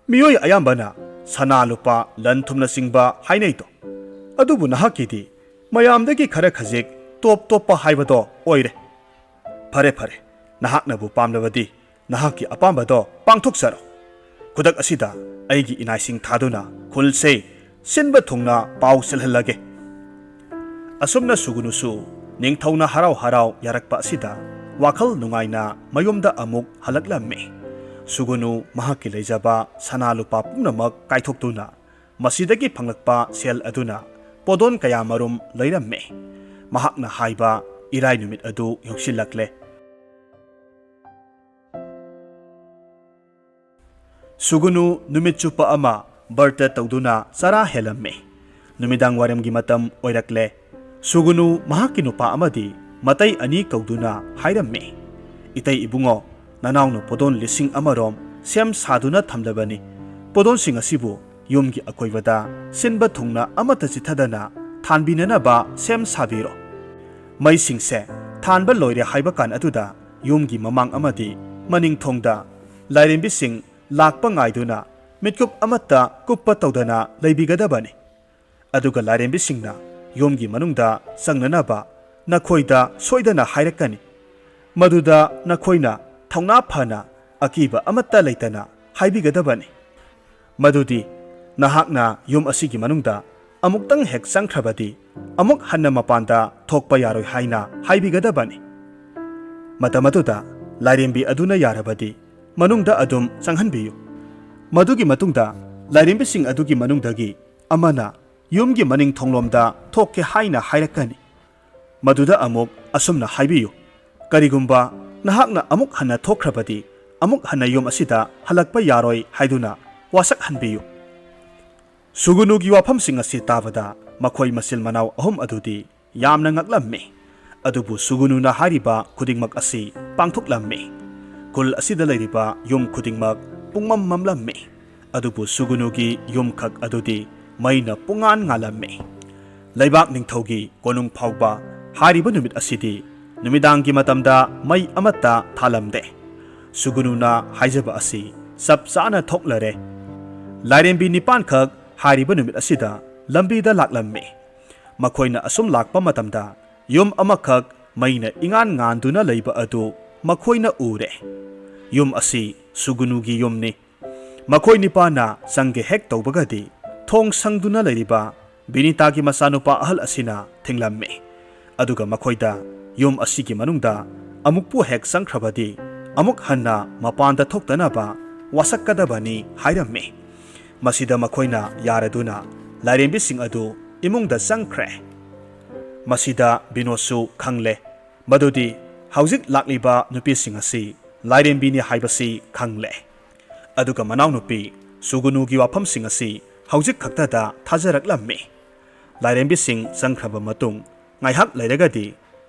ꯃꯤꯑꯣꯏ ꯑꯌꯥꯝꯕꯅ ꯁꯅꯥ ꯂꯨꯄꯥ ꯂꯟ ꯊꯨꯝꯅꯆꯤꯡꯕ ꯍꯥꯏꯅꯩꯗꯣ ꯑꯗꯨꯕꯨ ꯅꯍꯥꯛꯀꯤꯗꯤ ꯃꯌꯥꯝꯗꯒꯤ ꯈꯔ ꯈꯖꯤꯛ ꯇꯣꯞ ꯇꯣꯞꯄ ꯍꯥꯏꯕꯗꯣ ꯑꯣꯏꯔꯦ ꯐꯔꯦ ꯐꯔꯦ ꯅꯍꯥꯛꯅꯕꯨ ꯄꯥꯝꯂꯕꯗꯤ ꯅꯍꯥꯛꯀꯤ ꯑꯄꯥꯝꯕꯗꯣ ꯄꯥꯡꯊꯣꯛꯆꯔꯣ ꯈꯨꯗꯛ ꯑꯁꯤꯗ ꯑꯩꯒꯤ ꯏꯅꯥꯏꯁꯤꯡ ꯊꯥꯗꯨꯅ ꯈꯨꯜꯁꯦ ꯁꯤꯟꯕ ꯊꯨꯡꯅ ꯄꯥꯎ ꯆꯦꯜꯍꯜꯂꯒꯦ ꯑꯁꯨꯝꯅ ꯁꯨꯒꯨꯅꯨꯁꯨ ꯅꯤꯡꯊꯧꯅ ꯍꯔꯥꯎ ꯍꯔꯥꯎ ꯌꯥꯔꯛꯄ ꯑꯁꯤꯗ ꯋꯥꯈꯜ ꯅꯨꯡꯉꯥꯏꯅ ꯃꯌꯨꯝꯗ ꯑꯃꯨꯛ ꯍꯜꯂꯛꯂꯝꯃꯤ ꯁꯨꯒꯨꯅꯨ ꯃꯍꯥꯛꯀꯤ ꯂꯩꯖꯕ ꯁꯅꯥ ꯂꯨꯄꯥ ꯄꯨꯝꯅꯃꯛ ꯀꯥꯏꯊꯣꯛꯇꯨꯅ ꯃꯁꯤꯗꯒꯤ ꯐꯪꯂꯛꯄ ꯁꯦꯜ ꯑꯗꯨꯅ ꯄꯣꯗꯣꯟ ꯀꯌꯥ ꯃꯔꯨꯝ ꯂꯩꯔꯝꯃꯤ ꯃꯍꯥꯛꯅ ꯍꯥꯏꯕ ꯏꯔꯥꯏ ꯅꯨꯃꯤꯠ ꯑꯗꯨ ꯌꯧꯁꯤꯜꯂꯛꯂꯦ ꯁꯨꯒꯨꯅꯨ ꯅꯨꯃꯤꯠ ꯆꯨꯞꯄ ꯑꯃ ꯕꯔꯇ ꯇꯧꯗꯨꯅ ꯆꯔꯥ ꯍꯦꯜꯂꯝꯃꯤ ꯅꯨꯃꯤꯗꯥꯡ ꯋꯥꯏꯔꯝꯒꯤ ꯃꯇꯝ ꯑꯣꯏꯔꯛꯂꯦ ꯁꯨꯒꯨꯅꯨ ꯃꯍꯥꯛꯀꯤ ꯅꯨꯄꯥ ꯑꯃꯗꯤ ꯃꯇꯩ ꯑꯅꯤ ꯀꯧꯗꯨꯅ ꯍꯥꯏꯔꯝꯃꯤ ꯏꯇꯩ ꯏꯕꯨꯡꯉꯣ ꯅꯅꯥꯎꯅ ꯄꯣꯗꯣꯟ 1,000 ꯁꯦꯝ ꯁꯥꯗꯨꯅ ꯊꯝꯂꯕꯅꯤ ꯄꯣꯗꯣꯟꯁꯤꯡ ꯑꯁꯤꯕꯨ ꯌꯨꯝꯒꯤ ꯑꯀꯣꯏꯕꯗ ꯁꯤꯟꯕ ꯊꯨꯡꯅ ꯑꯃꯠꯇ ꯆꯤꯊꯗꯅ ꯊꯥꯟꯕꯤꯅꯅꯕ ꯁꯦꯝ ꯁꯥꯕꯤꯔꯣ ꯃꯩꯁꯤꯡꯁꯦ ꯊꯥꯟꯕ ꯂꯣꯏꯔꯦ ꯍꯥꯏꯕ ꯀꯥꯟ ꯑꯗꯨꯗ ꯌꯨꯝꯒꯤ ꯃꯃꯥꯡ ꯑꯃꯗꯤ ꯃꯅꯤꯡꯊꯣꯡꯗ ꯂꯥꯏꯔꯦꯝꯕꯤꯁꯤꯡ ꯂꯥꯛꯄ ꯉꯥꯏꯗꯨꯅ ꯃꯤꯠꯀꯨꯞ ꯑꯃꯠꯇ ꯀꯨꯞꯄ ꯇꯧꯗꯅ ꯂꯩꯕꯤꯒꯗꯕꯅꯤ ꯑꯗꯨꯒ ꯂꯥꯏꯔꯦꯝꯕꯤꯁꯤꯡꯅ ꯌꯨꯝꯒꯤ ꯃꯅꯨꯡꯗ ꯆꯪꯅꯅꯕ ꯅꯈꯣꯏꯗ ꯁꯣꯏꯗꯅ ꯍꯥꯏꯔꯛꯀꯅꯤ ꯃꯗꯨꯗ ꯅꯈꯣꯏꯅ ꯊꯧꯅꯥ ꯐꯅ ꯑꯀꯤꯕ ꯑꯃꯠꯇ ꯂꯩꯇꯅ ꯍꯥꯏꯕꯤꯒꯗꯕꯅꯤ ꯃꯗꯨꯗꯤ ꯅꯍꯥꯛꯅ ꯌꯨꯝ ꯑꯁꯤꯒꯤ ꯃꯅꯨꯡꯗ ꯑꯃꯨꯛꯇꯪ ꯍꯦꯛ ꯆꯪꯈ꯭ꯔꯕꯗꯤ ꯑꯃꯨꯛ ꯍꯟꯅ ꯃꯄꯥꯟꯗ ꯊꯣꯛꯄ ꯌꯥꯔꯣꯏ ꯍꯥꯏꯅ ꯍꯥꯏꯕꯤꯒꯗꯕꯅꯤ ꯃꯇꯝ ꯑꯗꯨꯗ ꯂꯥꯏꯔꯦꯝꯕꯤ ꯑꯗꯨꯅ ꯌꯥꯔꯕꯗꯤ ꯃꯅꯨꯡꯗ ꯑꯗꯨꯝ ꯆꯪꯍꯟꯕꯤꯌꯨ ꯃꯗꯨꯒꯤ ꯃꯇꯨꯡꯗ ꯂꯥꯏꯔꯦꯝꯕꯤꯁꯤꯡ ꯑꯗꯨꯒꯤ ꯃꯅꯨꯡꯗꯒꯤ ꯑꯃꯅ ꯌꯨꯝꯒꯤ ꯃꯅꯤꯡ ꯊꯣꯡꯂꯣꯝꯗ ꯊꯣꯛꯀꯦ ꯍꯥꯏꯅ ꯍꯥꯏꯔꯛꯀꯅꯤ ꯃꯗꯨꯗ ꯑꯃꯨꯛ ꯑꯁꯨꯝꯅ ꯍꯥꯏꯕꯤꯌꯨ ꯀꯔꯤꯒꯨꯝꯕ ꯅꯍꯥꯛꯅ ꯑꯃꯨꯛ ꯍꯟꯅ ꯊꯣꯛꯈ꯭ꯔꯕꯗꯤ ꯑꯃꯨꯛ ꯍꯟꯅ ꯌꯨꯝ ꯑꯁꯤꯗ ꯍꯜꯂꯛꯄ ꯌꯥꯔꯣꯏ ꯍꯥꯏꯗꯨꯅ ꯋꯥꯁꯛꯍꯟꯕꯤꯌꯨ ꯁꯨꯒꯨꯅꯨꯒꯤ ꯋꯥꯐꯝꯁꯤꯡ ꯑꯁꯤ ꯇꯥꯕꯗ ꯃꯈꯣꯏ ꯃꯆꯤꯜ ꯃꯅꯥꯎ ꯑꯍꯨꯝ ꯑꯗꯨꯗꯤ ꯌꯥꯝꯅ ꯉꯛꯂꯝꯃꯤ ꯑꯗꯨꯕꯨ ꯁꯨꯒꯨꯅꯨꯅ ꯍꯥꯏꯔꯤꯕ ꯈꯨꯗꯤꯡꯃꯛ ꯑꯁꯤ ꯄꯥꯡꯊꯣꯛꯂꯝꯃꯤ ꯈꯨꯜ ꯑꯁꯤꯗ ꯂꯩꯔꯤꯕ ꯌꯨꯝ ꯈꯨꯗꯤꯡꯃꯛ ꯄꯨꯡꯃꯝ ꯃꯝꯂꯝꯃꯤ ꯑꯗꯨꯕꯨ ꯁꯨꯒꯨꯅꯨꯒꯤ ꯌꯨꯝꯈꯛ ꯑꯗꯨꯗꯤ ꯃꯩꯅ ꯄꯨꯡꯉꯥꯟ ꯉꯥꯜꯂꯝꯃꯤ ꯂꯩꯕꯥꯛ ꯅꯤꯡꯊꯧꯒꯤ ꯀꯣꯅꯨꯡ ꯐꯥꯎꯕ ꯍꯥꯏꯔꯤꯕ ꯅꯨꯃꯤꯠ ꯑꯁꯤꯗꯤ ꯅꯨꯃꯤꯗꯥꯡꯒꯤ ꯃꯇꯝꯗ ꯃꯩ ꯑꯃꯠꯇ ꯊꯥꯂꯝꯗꯦ ꯁꯨꯒꯨꯅꯨꯅ ꯍꯥꯏꯖꯕ ꯑꯁꯤ ꯆꯞ ꯆꯥꯅ ꯊꯣꯛꯂꯔꯦ ꯂꯥꯏꯔꯦꯝꯕꯤ 9 ꯍꯥꯏꯔꯤꯕ ꯅꯨꯃꯤꯠ ꯑꯁꯤꯗ ꯂꯝꯕꯤꯗ ꯂꯥꯛꯂꯝꯃꯤ ꯃꯈꯣꯏꯅ ꯑꯁꯨꯝ ꯂꯥꯛꯄ ꯃꯇꯝꯗ ꯌꯨꯝ ꯑꯃꯈꯛ ꯃꯩꯅ ꯏꯉꯥꯟ ꯉꯥꯟꯗꯨꯅ ꯂꯩꯕ ꯑꯗꯨ ꯃꯈꯣꯏꯅ ꯎꯔꯦ ꯌꯨꯝ ꯑꯁꯤ ꯁꯨꯒꯨꯅꯨꯒꯤ ꯌꯨꯝꯅꯤ ꯃꯈꯣꯏ ꯅꯤꯄꯥꯅ ꯆꯪꯒꯦ ꯍꯦꯛ ꯇꯧꯕꯒꯗꯤ ꯊꯣꯡ ꯁꯪꯗꯨꯅ ꯂꯩꯔꯤꯕ ꯕꯤꯅꯤꯇꯥꯒꯤ ꯃꯆꯥꯅꯨꯄꯥ ꯑꯍꯜ ꯑꯁꯤꯅ ꯊꯤꯡꯂꯝꯃꯤ ꯑꯗꯨꯒ ꯃꯈꯣꯏꯗ ꯌꯨꯝ ꯑꯁꯤꯒꯤ ꯃꯅꯨꯡꯗ ꯑꯃꯨꯛꯄꯨ ꯍꯦꯛ ꯆꯪꯈ꯭ꯔꯕꯗꯤ ꯑꯃꯨꯛ ꯍꯟꯅ ꯃꯄꯥꯟꯗ ꯊꯣꯛꯇꯅꯕ ꯋꯥꯁꯛꯀꯗꯕꯅꯤ ꯍꯥꯏꯔꯝꯃꯤ ꯃꯁꯤꯗ ꯃꯈꯣꯏꯅ ꯌꯥꯔꯗꯨꯅ ꯂꯥꯏꯔꯦꯝꯕꯤꯁꯤꯡ ꯑꯗꯨ ꯏꯃꯨꯡꯗ ꯆꯪꯈ꯭ꯔꯦ ꯃꯁꯤꯗ ꯕꯤꯅꯣꯗꯁꯨ ꯈꯪꯂꯦ ꯃꯗꯨꯗꯤ ꯍꯧꯖꯤꯛ ꯂꯥꯛꯂꯤꯕ ꯅꯨꯄꯤꯁꯤꯡ ꯑꯁꯤ ꯂꯥꯏꯔꯦꯝꯕꯤꯅꯤ ꯍꯥꯏꯕꯁꯤ ꯈꯪꯂꯦ ꯑꯗꯨꯒ ꯃꯅꯥꯎꯅꯨꯄꯤ ꯁꯨꯒꯨꯅꯨꯒꯤ ꯋꯥꯐꯝꯁꯤꯡ ꯑꯁꯤ ꯍꯧꯖꯤꯛ ꯈꯛꯇꯗ ꯊꯥꯖꯔꯛꯂꯝꯃꯤ ꯂꯥꯏꯔꯦꯝꯕꯤꯁꯤꯡ ꯆꯪꯈ꯭ꯔꯕ ꯃꯇꯨꯡ ꯉꯥꯏꯍꯥꯛ ꯂꯩꯔꯒꯗꯤ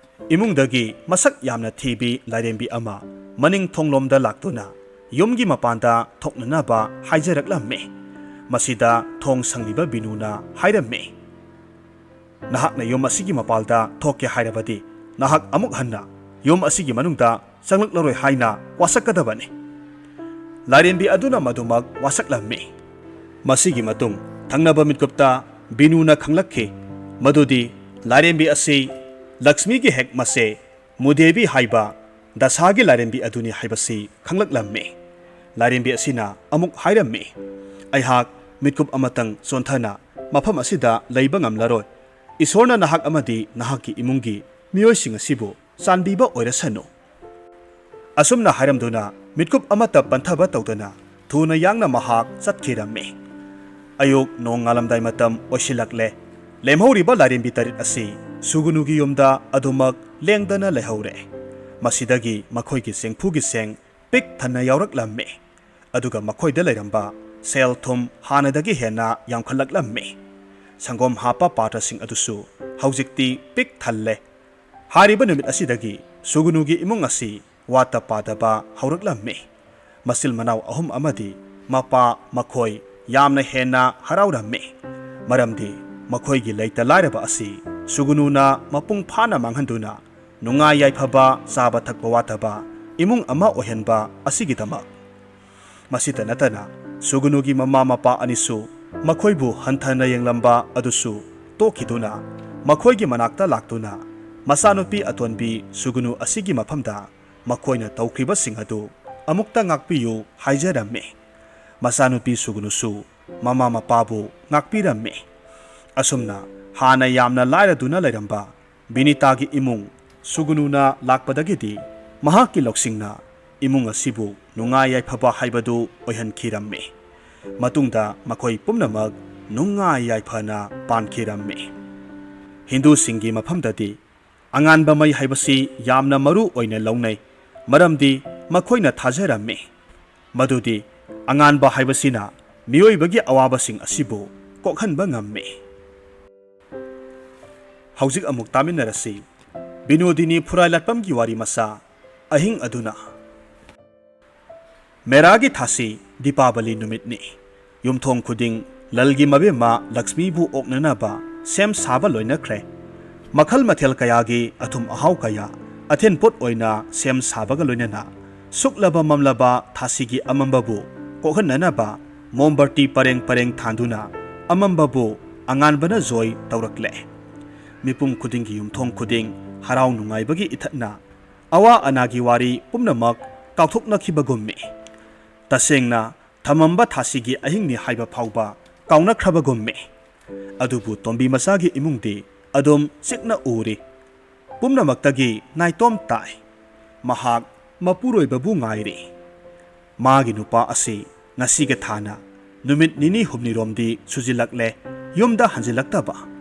ꯏꯃꯨꯡꯗꯒꯤ ꯃꯁꯛ ꯌꯥꯝꯅ ꯊꯤꯕꯤ ꯂꯥꯏꯔꯦꯝꯕꯤ ꯑꯃ ꯃꯅꯤꯡ ꯊꯣꯡꯂꯣꯝꯗ ꯂꯥꯛꯇꯨꯅ ꯌꯨꯝꯒꯤ ꯃꯄꯥꯟꯗ ꯊꯣꯛꯅꯅꯕ ꯍꯥꯏꯖꯔꯛꯂꯝꯃꯤ ꯃꯁꯤꯗ ꯊꯣꯡ ꯁꯪꯂꯤꯕ ꯕꯤꯅꯨꯅ ꯍꯥꯏꯔꯝꯃꯤ ꯅꯍꯥꯛꯅ ꯌꯨꯝ ꯑꯁꯤꯒꯤ ꯃꯄꯥꯜꯗ ꯊꯣꯛꯀꯦ ꯍꯥꯏꯔꯕꯗꯤ ꯅꯍꯥꯛ ꯑꯃꯨꯛ ꯍꯟꯅ ꯌꯨꯝ ꯑꯁꯤꯒꯤ ꯃꯅꯨꯡꯗ ꯆꯪꯂꯛꯂꯔꯣꯏ ꯍꯥꯏꯅ ꯋꯥꯁꯛꯀꯗꯕꯅꯤ ꯂꯥꯏꯔꯦꯝꯕꯤ ꯑꯗꯨꯅ ꯃꯗꯨꯃꯛ ꯋꯥꯁꯛꯂꯝꯃꯤ ꯃꯁꯤꯒꯤ ꯃꯇꯨꯡ ꯊꯪꯅꯕ ꯃꯤꯠꯀꯨꯞꯇ ꯕꯤꯅꯨꯅ ꯈꯪꯂꯛꯈꯤ ꯃꯗꯨꯗꯤ ꯂꯥꯏꯔꯦꯝꯕꯤ ꯑꯁꯤ ꯂꯛꯁꯃꯤꯒꯤ ꯍꯦꯛ ꯃꯆꯦ ꯃꯨꯗꯦꯕꯤ ꯍꯥꯏꯕ ꯗꯁꯥꯒꯤ ꯂꯥꯏꯔꯦꯝꯕꯤ ꯑꯗꯨꯅꯤ ꯍꯥꯏꯕꯁꯤ ꯈꯪꯂꯛꯂꯝꯃꯤ ꯂꯥꯏꯔꯦꯝꯕꯤ ꯑꯁꯤꯅ ꯑꯃꯨꯛ ꯍꯥꯏꯔꯝꯃꯤ ꯑꯩꯍꯥꯛ ꯃꯤꯠꯀꯨꯞ ꯑꯃꯇꯪ ꯆꯣꯟꯊꯅ ꯃꯐꯝ ꯑꯁꯤꯗ ꯂꯩꯕ ꯉꯝꯂꯔꯣꯏ ꯏꯁꯣꯔꯅ ꯅꯍꯥꯛ ꯑꯃꯗꯤ ꯅꯍꯥꯛꯀꯤ ꯏꯃꯨꯡꯒꯤ ꯃꯤꯑꯣꯏꯁꯤꯡ ꯑꯁꯤꯕꯨ ꯆꯥꯟꯕꯤꯕ ꯑꯣꯏꯔꯁꯅꯨ ꯑꯁꯨꯝꯅ ꯍꯥꯏꯔꯝꯗꯨꯅ ꯃꯤꯠꯀꯨꯞ ꯑꯃꯠꯇ ꯄꯟꯊꯕ ꯇꯧꯗꯅ ꯊꯨꯅ ꯌꯥꯡꯅ ꯃꯍꯥꯛ ꯆꯠꯈꯤꯔꯝꯃꯤ ꯑꯌꯨꯛ ꯅꯣꯡ ꯉꯥꯜꯂꯝꯗꯥꯏ ꯃꯇꯝ ꯑꯣꯏꯁꯤꯜꯂꯛꯂꯦ ꯂꯦꯝꯍꯧꯔꯤꯕ ꯂꯥꯏꯔꯦꯝꯕꯤ 8 ꯑꯁꯤ ꯁꯨꯒꯨꯅꯨꯒꯤ ꯌꯨꯝꯗ ꯑꯗꯨꯃꯛ ꯂꯦꯡꯗꯅ ꯂꯩꯍꯧꯔꯦ ꯃꯁꯤꯗꯒꯤ ꯃꯈꯣꯏꯒꯤ ꯆꯦꯡꯐꯨꯒꯤ ꯁꯦꯡ ꯄꯤꯛ ꯊꯟꯅ ꯌꯥꯎꯔꯛꯂꯝꯃꯤ ꯑꯗꯨꯒ ꯃꯈꯣꯏꯗ ꯂꯩꯔꯝꯕ ꯁꯦꯜ ꯊꯨꯝ ꯍꯥꯟꯅꯗꯒꯤ ꯍꯦꯟꯅ ꯌꯥꯝꯈꯠꯂꯛꯂꯝꯃꯤ ꯁꯪꯒꯣꯝ ꯍꯥꯞꯄ ꯄꯥꯇ꯭ꯔꯁꯤꯡ ꯑꯗꯨꯁꯨ ꯍꯧꯖꯤꯛꯇꯤ ꯄꯤꯛ ꯊꯜꯂꯦ ꯍꯥꯏꯔꯤꯕ ꯅꯨꯃꯤꯠ ꯑꯁꯤꯗꯒꯤ ꯁꯨꯒꯨꯅꯨꯒꯤ ꯏꯃꯨꯡ ꯑꯁꯤ ꯋꯥꯠꯇ ꯄꯥꯗꯕ ꯍꯧꯔꯛꯂꯝꯃꯤ ꯃꯆꯤꯜ ꯃꯅꯥꯎ 3 ꯑꯃꯗꯤ ꯃꯄꯥ ꯃꯈꯣꯏ ꯌꯥꯝꯅ ꯍꯦꯟꯅ ꯍꯔꯥꯎꯔꯝꯃꯤ ꯃꯔꯝꯗꯤ ꯃꯈꯣꯏꯒꯤ ꯂꯩꯇ ꯂꯥꯏꯔꯕ ꯑꯁꯤ ꯁꯨꯒꯨꯅꯨꯅ ꯃꯄꯨꯡ ꯐꯥꯅ ꯃꯥꯡꯍꯟꯗꯨꯅ ꯅꯨꯡꯉꯥꯏ ꯌꯥꯏꯐꯕ ꯆꯥꯕ ꯊꯛꯄ ꯋꯥꯠꯇꯕ ꯏꯃꯨꯡ ꯑꯃ ꯑꯣꯏꯍꯟꯕ ꯑꯁꯤꯒꯤꯗꯃꯛ ꯃꯁꯤꯇ ꯅꯠꯇꯅ ꯁꯨꯒꯨꯅꯨꯒꯤ ꯃꯃꯥ ꯃꯄꯥ ꯑꯅꯤꯁꯨ ꯃꯈꯣꯏꯕꯨ ꯍꯟꯊꯅ ꯌꯦꯡꯂꯝꯕ ꯑꯗꯨꯁꯨ ꯇꯣꯛꯈꯤꯗꯨꯅ ꯃꯈꯣꯏꯒꯤ ꯃꯅꯥꯛꯇ ꯂꯥꯛꯇꯨꯅ ꯃꯆꯥꯅꯨꯄꯤ ꯑꯇꯣꯟꯕꯤ ꯁꯨꯒꯨꯅꯨ ꯑꯁꯤꯒꯤ ꯃꯐꯝꯗ ꯃꯈꯣꯏꯅ ꯇꯧꯈ꯭ꯔꯤꯕꯁꯤꯡ ꯑꯗꯨ ꯑꯃꯨꯛꯇ ꯉꯥꯛꯄꯤꯌꯨ ꯍꯥꯏꯖꯔꯝꯃꯤ ꯃꯆꯥꯅꯨꯄꯤ ꯁꯨꯒꯨꯅꯨꯁꯨ ꯃꯃꯥ ꯃꯄꯥꯕꯨ ꯉꯥꯛꯄꯤꯔꯝꯃꯤ ꯑꯁꯨꯝꯅ ꯍꯥꯟꯅ ꯌꯥꯝꯅ ꯂꯥꯏꯔꯗꯨꯅ ꯂꯩꯔꯝꯕ ꯕꯤꯅꯤꯇꯥꯒꯤ ꯏꯃꯨꯡ ꯁꯨꯒꯨꯅꯨꯅ ꯂꯥꯛꯄꯗꯒꯤꯗꯤ ꯃꯍꯥꯛꯀꯤ ꯂꯧꯁꯤꯡꯅ ꯏꯃꯨꯡ ꯑꯁꯤꯕꯨ ꯅꯨꯡꯉꯥꯏ ꯌꯥꯏꯐꯕ ꯍꯥꯏꯕꯗꯨ ꯑꯣꯏꯍꯟꯈꯤꯔꯝꯃꯤ ꯃꯇꯨꯡꯗ ꯃꯈꯣꯏ ꯄꯨꯝꯅꯃꯛ ꯅꯨꯡꯉꯥꯏ ꯌꯥꯏꯐꯅ ꯄꯥꯟꯈꯤꯔꯝꯃꯤ ꯍꯤꯟꯗꯨꯁꯤꯡꯒꯤ ꯃꯐꯝꯗꯗꯤ ꯑꯉꯥꯟꯕ ꯃꯩ ꯍꯥꯏꯕꯁꯤ ꯌꯥꯝꯅ ꯃꯔꯨ ꯑꯣꯏꯅ ꯂꯧꯅꯩ ꯃꯔꯝꯗꯤ ꯃꯈꯣꯏꯅ ꯊꯥꯖꯔꯝꯃꯤ ꯃꯗꯨꯗꯤ ꯑꯉꯥꯟꯕ ꯍꯥꯏꯕꯁꯤꯅ ꯃꯤꯑꯣꯏꯕꯒꯤ ꯑꯋꯥꯕꯁꯤꯡ ꯑꯁꯤꯕꯨ ꯀꯣꯛꯍꯟꯕ ꯉꯝꯃꯤ ꯍꯧꯖꯤꯛ ꯑꯃꯨꯛ ꯇꯥꯃꯤꯟꯅꯔꯁꯤ ꯕꯤꯅꯣꯗꯤꯅꯤ ꯐꯨꯔꯥꯏꯂꯥꯠꯄꯝꯒꯤ ꯋꯥꯔꯤ ꯃꯆꯥ ꯑꯍꯤꯡ ꯑꯗꯨꯅ ꯃꯦꯔꯥꯒꯤ ꯊꯥꯁꯤ ꯗꯤꯄꯥꯕꯂꯤ ꯅꯨꯃꯤꯠꯅꯤ ꯌꯨꯝꯊꯣꯡ ꯈꯨꯗꯤꯡ ꯂꯜꯒꯤ ꯃꯕꯦꯝꯃ ꯂꯛꯁꯃꯤꯕꯨ ꯑꯣꯛꯅꯅꯕ ꯁꯦꯝ ꯁꯥꯕ ꯂꯣꯏꯅꯈ꯭ꯔꯦ ꯃꯈꯜ ꯃꯊꯦꯜ ꯀꯌꯥꯒꯤ ꯑꯊꯨꯝ ꯑꯍꯥꯎ ꯀꯌꯥ ꯑꯊꯦꯟꯄꯣꯠ ꯑꯣꯏꯅ ꯁꯦꯝ ꯁꯥꯕꯒ ꯂꯣꯏꯅꯅ ꯁꯨꯛꯂꯕ ꯃꯝꯂꯕ ꯊꯥꯁꯤꯒꯤ ꯑꯃꯝꯕꯕꯨ ꯀꯣꯛꯍꯟꯅꯅꯕ ꯃꯣꯝꯕꯔꯇꯤ ꯄꯔꯦꯡ ꯄꯔꯦꯡ ꯊꯥꯟꯗꯨꯅ ꯑꯃꯝꯕꯕꯨ ꯑꯉꯥꯟꯕꯅ ꯖꯣꯏ ꯇꯧꯔꯛꯂꯦ ꯃꯤꯄꯨꯝ ꯈꯨꯗꯤꯡꯒꯤ ꯌꯨꯝꯊꯣꯡ ꯈꯨꯗꯤꯡ ꯍꯔꯥꯎ ꯅꯨꯡꯉꯥꯏꯕꯒꯤ ꯏꯊꯠꯅ ꯑꯋꯥ ꯑꯅꯥꯒꯤ ꯋꯥꯔꯤ ꯄꯨꯝꯅꯃꯛ ꯀꯥꯎꯊꯣꯛꯅꯈꯤꯕꯒꯨꯝꯃꯤ ꯇꯁꯦꯡꯅ ꯊꯃꯝꯕ ꯊꯥꯁꯤꯒꯤ ꯑꯍꯤꯡꯅꯤ ꯍꯥꯏꯕ ꯐꯥꯎꯕ ꯀꯥꯎꯅꯈ꯭ꯔꯕꯒꯨꯝꯃꯤ ꯑꯗꯨꯕꯨ ꯇꯣꯝꯕꯤ ꯃꯆꯥꯒꯤ ꯏꯃꯨꯡꯗꯤ ꯑꯗꯨꯝ ꯆꯤꯛꯅ ꯎꯔꯤ ꯄꯨꯝꯅꯃꯛꯇꯒꯤ ꯅꯥꯏꯇꯣꯝ ꯇꯥꯏ ꯃꯍꯥꯛ ꯃꯄꯨꯔꯣꯏꯕꯕꯨ ꯉꯥꯏꯔꯤ ꯃꯥꯒꯤ ꯅꯨꯄꯥ ꯑꯁꯤ ꯉꯁꯤꯒ ꯊꯥꯅ ꯅꯨꯃꯤꯠ ꯅꯤꯅꯤ ꯍꯨꯝꯅꯤꯔꯣꯝꯗꯤ ꯁꯨꯖꯤꯜꯂꯛꯂꯦ ꯌꯨꯝꯗ ꯍꯟꯖꯤꯜꯂꯛꯇꯕ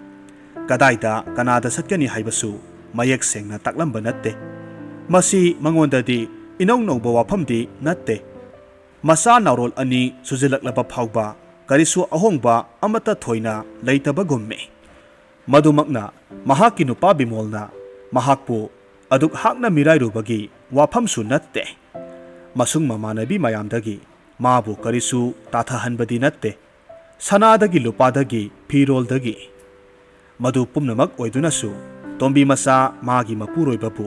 ꯀꯗꯥꯏꯗ ꯀꯅꯥꯗ ꯆꯠꯀꯅꯤ ꯍꯥꯏꯕꯁꯨ ꯃꯌꯦꯛ ꯁꯦꯡꯅ ꯇꯥꯛꯂꯝꯕ ꯅꯠꯇꯦ ꯃꯁꯤ ꯃꯉꯣꯟꯗꯗꯤ ꯏꯅꯧ ꯅꯧꯕ ꯋꯥꯐꯝꯗꯤ ꯅꯠꯇꯦ ꯃꯆꯥ ꯅꯥꯎꯔꯣꯜ ꯑꯅꯤ ꯁꯨꯖꯤꯜꯂꯛꯂꯕ ꯐꯥꯎꯕ ꯀꯔꯤꯁꯨ ꯑꯍꯣꯡꯕ ꯑꯃꯠꯇ ꯊꯣꯏꯅ ꯂꯩꯇꯕꯒꯨꯝꯃꯤ ꯃꯗꯨꯃꯛꯅ ꯃꯍꯥꯛꯀꯤ ꯅꯨꯄꯥ ꯕꯤꯃꯣꯜꯅ ꯃꯍꯥꯛꯄꯨ ꯑꯗꯨꯛ ꯍꯥꯛꯅ ꯃꯤꯔꯥꯏꯔꯨꯕꯒꯤ ꯋꯥꯐꯝꯁꯨ ꯅꯠꯇꯦ ꯃꯁꯨꯡ ꯃꯃꯥꯟꯅꯕꯤ ꯃꯌꯥꯝꯗꯒꯤ ꯃꯥꯕꯨ ꯀꯔꯤꯁꯨ ꯇꯥꯊꯍꯟꯕꯗꯤ ꯅꯠꯇꯦ ꯁꯅꯥꯗꯒꯤ ꯂꯨꯄꯥꯗꯒꯤ ꯐꯤꯔꯣꯜꯗꯒꯤ ꯃꯗꯨ ꯄꯨꯝꯅꯃꯛ ꯑꯣꯏꯗꯨꯅꯁꯨ ꯇꯣꯝꯕꯤ ꯃꯆꯥ ꯃꯥꯒꯤ ꯃꯄꯨꯔꯣꯏꯕꯕꯨ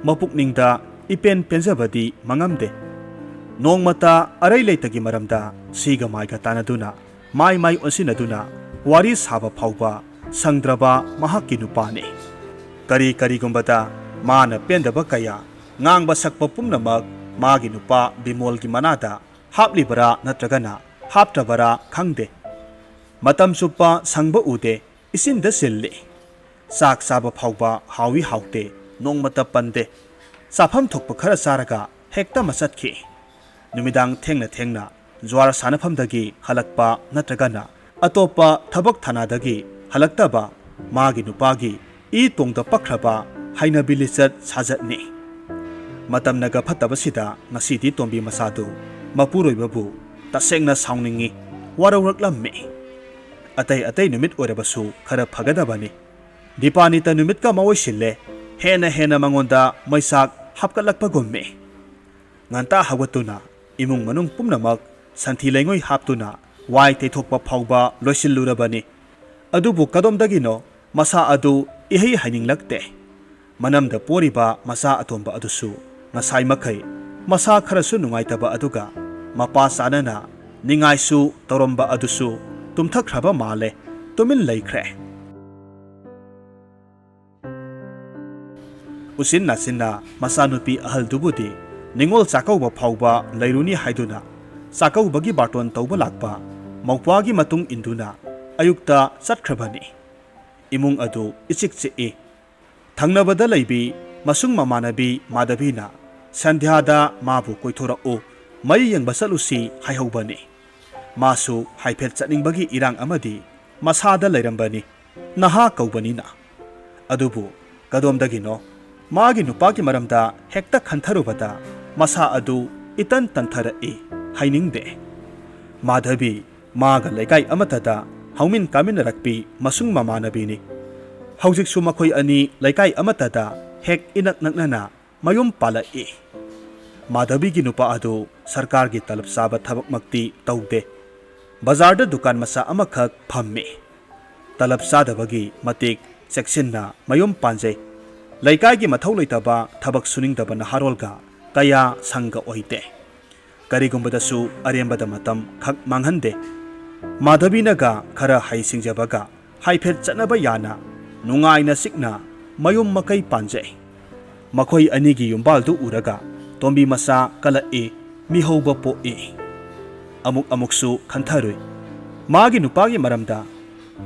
ꯃꯄꯨꯛꯅꯤꯡꯗ ꯏꯄꯦꯟ ꯄꯦꯟꯖꯕꯗꯤ ꯃꯉꯝꯗꯦ ꯅꯣꯡꯃꯇ ꯑꯔꯩ ꯂꯩꯇꯒꯤ ꯃꯔꯝꯗ ꯁꯤꯒ ꯃꯥꯏꯒ ꯇꯥꯟꯅꯗꯨꯅ ꯃꯥꯏ ꯑꯣꯟꯁꯤꯟꯅꯗꯨꯅ ꯋꯥꯔꯤ ꯁꯥꯕ ꯐꯥꯎꯕ ꯁꯪꯗ꯭ꯔꯕ ꯃꯍꯥꯛꯀꯤ ꯅꯨꯄꯥꯅꯤ ꯀꯔꯤꯒꯨꯝꯕꯗ ꯃꯥꯅ ꯄꯦꯟꯗꯕ ꯀꯌꯥ ꯉꯥꯡꯕ ꯁꯛꯄ ꯄꯨꯝꯅꯃꯛ ꯃꯥꯒꯤ ꯅꯨꯄꯥ ꯕꯤꯃꯣꯜꯒꯤ ꯃꯅꯥꯗ ꯍꯥꯞꯂꯤꯕꯔꯥ ꯅꯠꯇ꯭ꯔꯒꯅ ꯍꯥꯞꯇ꯭ꯔꯕꯔꯥ ꯈꯪꯗꯦ ꯃꯇꯝ ꯆꯨꯞꯄ ꯁꯪꯕ ꯎꯗꯦ इसिंदा सिल्ली चाक चाबा फाउबा हावी हाउते नोंमता पंदे चाफम थोकपा खरा चारगा हेक्ता मचतखि नुमिदांग थेंगना थेंगना ज्वार सानफमदगी हलक्पा नत्रगना अतोपा थबक थानादगी हलक्तबा मागी नुपागी ई तोंगदा पख्रबा हाइनबी लिचत साजतनि मतमनगा फत्तबसिदा ngasidi tombi masadu mapuroibabu tasengna saungningi warauraklammi अतै नुमित ओरबसु खरा फगदबनी दीपानिता नुमित का मवोइसिल्ले हेना मंगोंदा मैसाक हापकलक्पगुम्मे nganta hawatuna imung manung pumnamak santhi lengoi haptuna wai teithokpa phauba loisilurabani adubu kadomdagino masa adu ihei haininglakte manamda poriba masa atomba adusu ngasai makai masa kharasu nungaitaba aduga mapa sanana ningaisu toromba adusu tumthakhraba male tumin laikhre usin nasinna masanupi ahal dubudi ningol chakauba phauba lairuni haiduna chakaubagi baton tauba lakpa mawpagi matung induna ayukta chatkhrabani imung adu ichik chi thangnabada laibi masung mamanabi madabina sandhyada mabu koithora o mai yengba salusi haihobani मासु हाइफेट चनिंगबगी इरांग अमदी मसादा लैरंबनी नहा कौबनीना अदुबु कदोमदगिनो मागी नुपागी मरमदा हेक्ता खंथरुबदा मसा अदु इतन तंथरई हाइनिंगदे माधवी मागा लेकाई अमतदा हौमिन कामिन रखपी मसुंग ममानबीनी हौजिकसु मखोय अनि लेकाई अमतदा हेक इनक नकनना मयुम पालई ꯃꯥꯙꯕꯤꯒꯤ ꯅꯨꯄꯥ ꯑꯗꯨ ꯁꯔꯀꯥꯔꯒꯤ ꯇꯂꯞ ꯆꯥꯕ ꯊꯕꯛꯃꯛꯇꯤ ꯇꯧꯗꯦ ꯕꯖꯥꯔꯗ ꯗꯨꯀꯥꯟ ꯃꯆꯥ ꯑꯃꯈꯛ ꯐꯝꯃꯤ ꯇꯂꯞ ꯆꯥꯗꯕꯒꯤ ꯃꯇꯤꯛ ꯆꯦꯛꯁꯤꯟꯅ ꯃꯌꯨꯝ ꯄꯥꯟꯖꯩ ꯂꯩꯀꯥꯏꯒꯤ ꯃꯊꯧ ꯂꯩꯇꯕ ꯊꯕꯛ ꯁꯨꯅꯤꯡꯗꯕ ꯅꯍꯥꯔꯣꯜꯒ ꯀꯌꯥ ꯁꯪꯒ ꯑꯣꯏꯗꯦ ꯀꯔꯤꯒꯨꯝꯕꯗꯁꯨ ꯑꯔꯦꯝꯕꯗ ꯃꯇꯝ ꯈꯛ ꯃꯥꯡꯍꯟꯗꯦ ꯃꯥꯙꯕꯤꯅꯒ ꯈꯔ ꯍꯩꯁꯤꯡꯖꯕꯒ ꯍꯥꯏꯐꯦꯠ ꯆꯠꯅꯕ ꯌꯥꯅ ꯅꯨꯡꯉꯥꯏꯅ ꯆꯤꯛꯅ ꯃꯌꯨꯝ ꯃꯀꯩ ꯄꯥꯟꯖꯩ ꯃꯈꯣꯏ ꯑꯅꯤꯒꯤ ꯌꯨꯝꯕꯥꯜꯗꯨ ꯎꯔꯒ ꯇꯣꯝꯕꯤ ꯃꯆꯥ ꯀꯂꯛꯏ ꯃꯤꯍꯧꯕ ꯄꯣꯛꯏ ꯑꯃꯨꯛꯁꯨ ꯈꯟꯊꯔꯨꯏ ꯃꯥꯒꯤ ꯅꯨꯄꯥꯒꯤ ꯃꯔꯝꯗ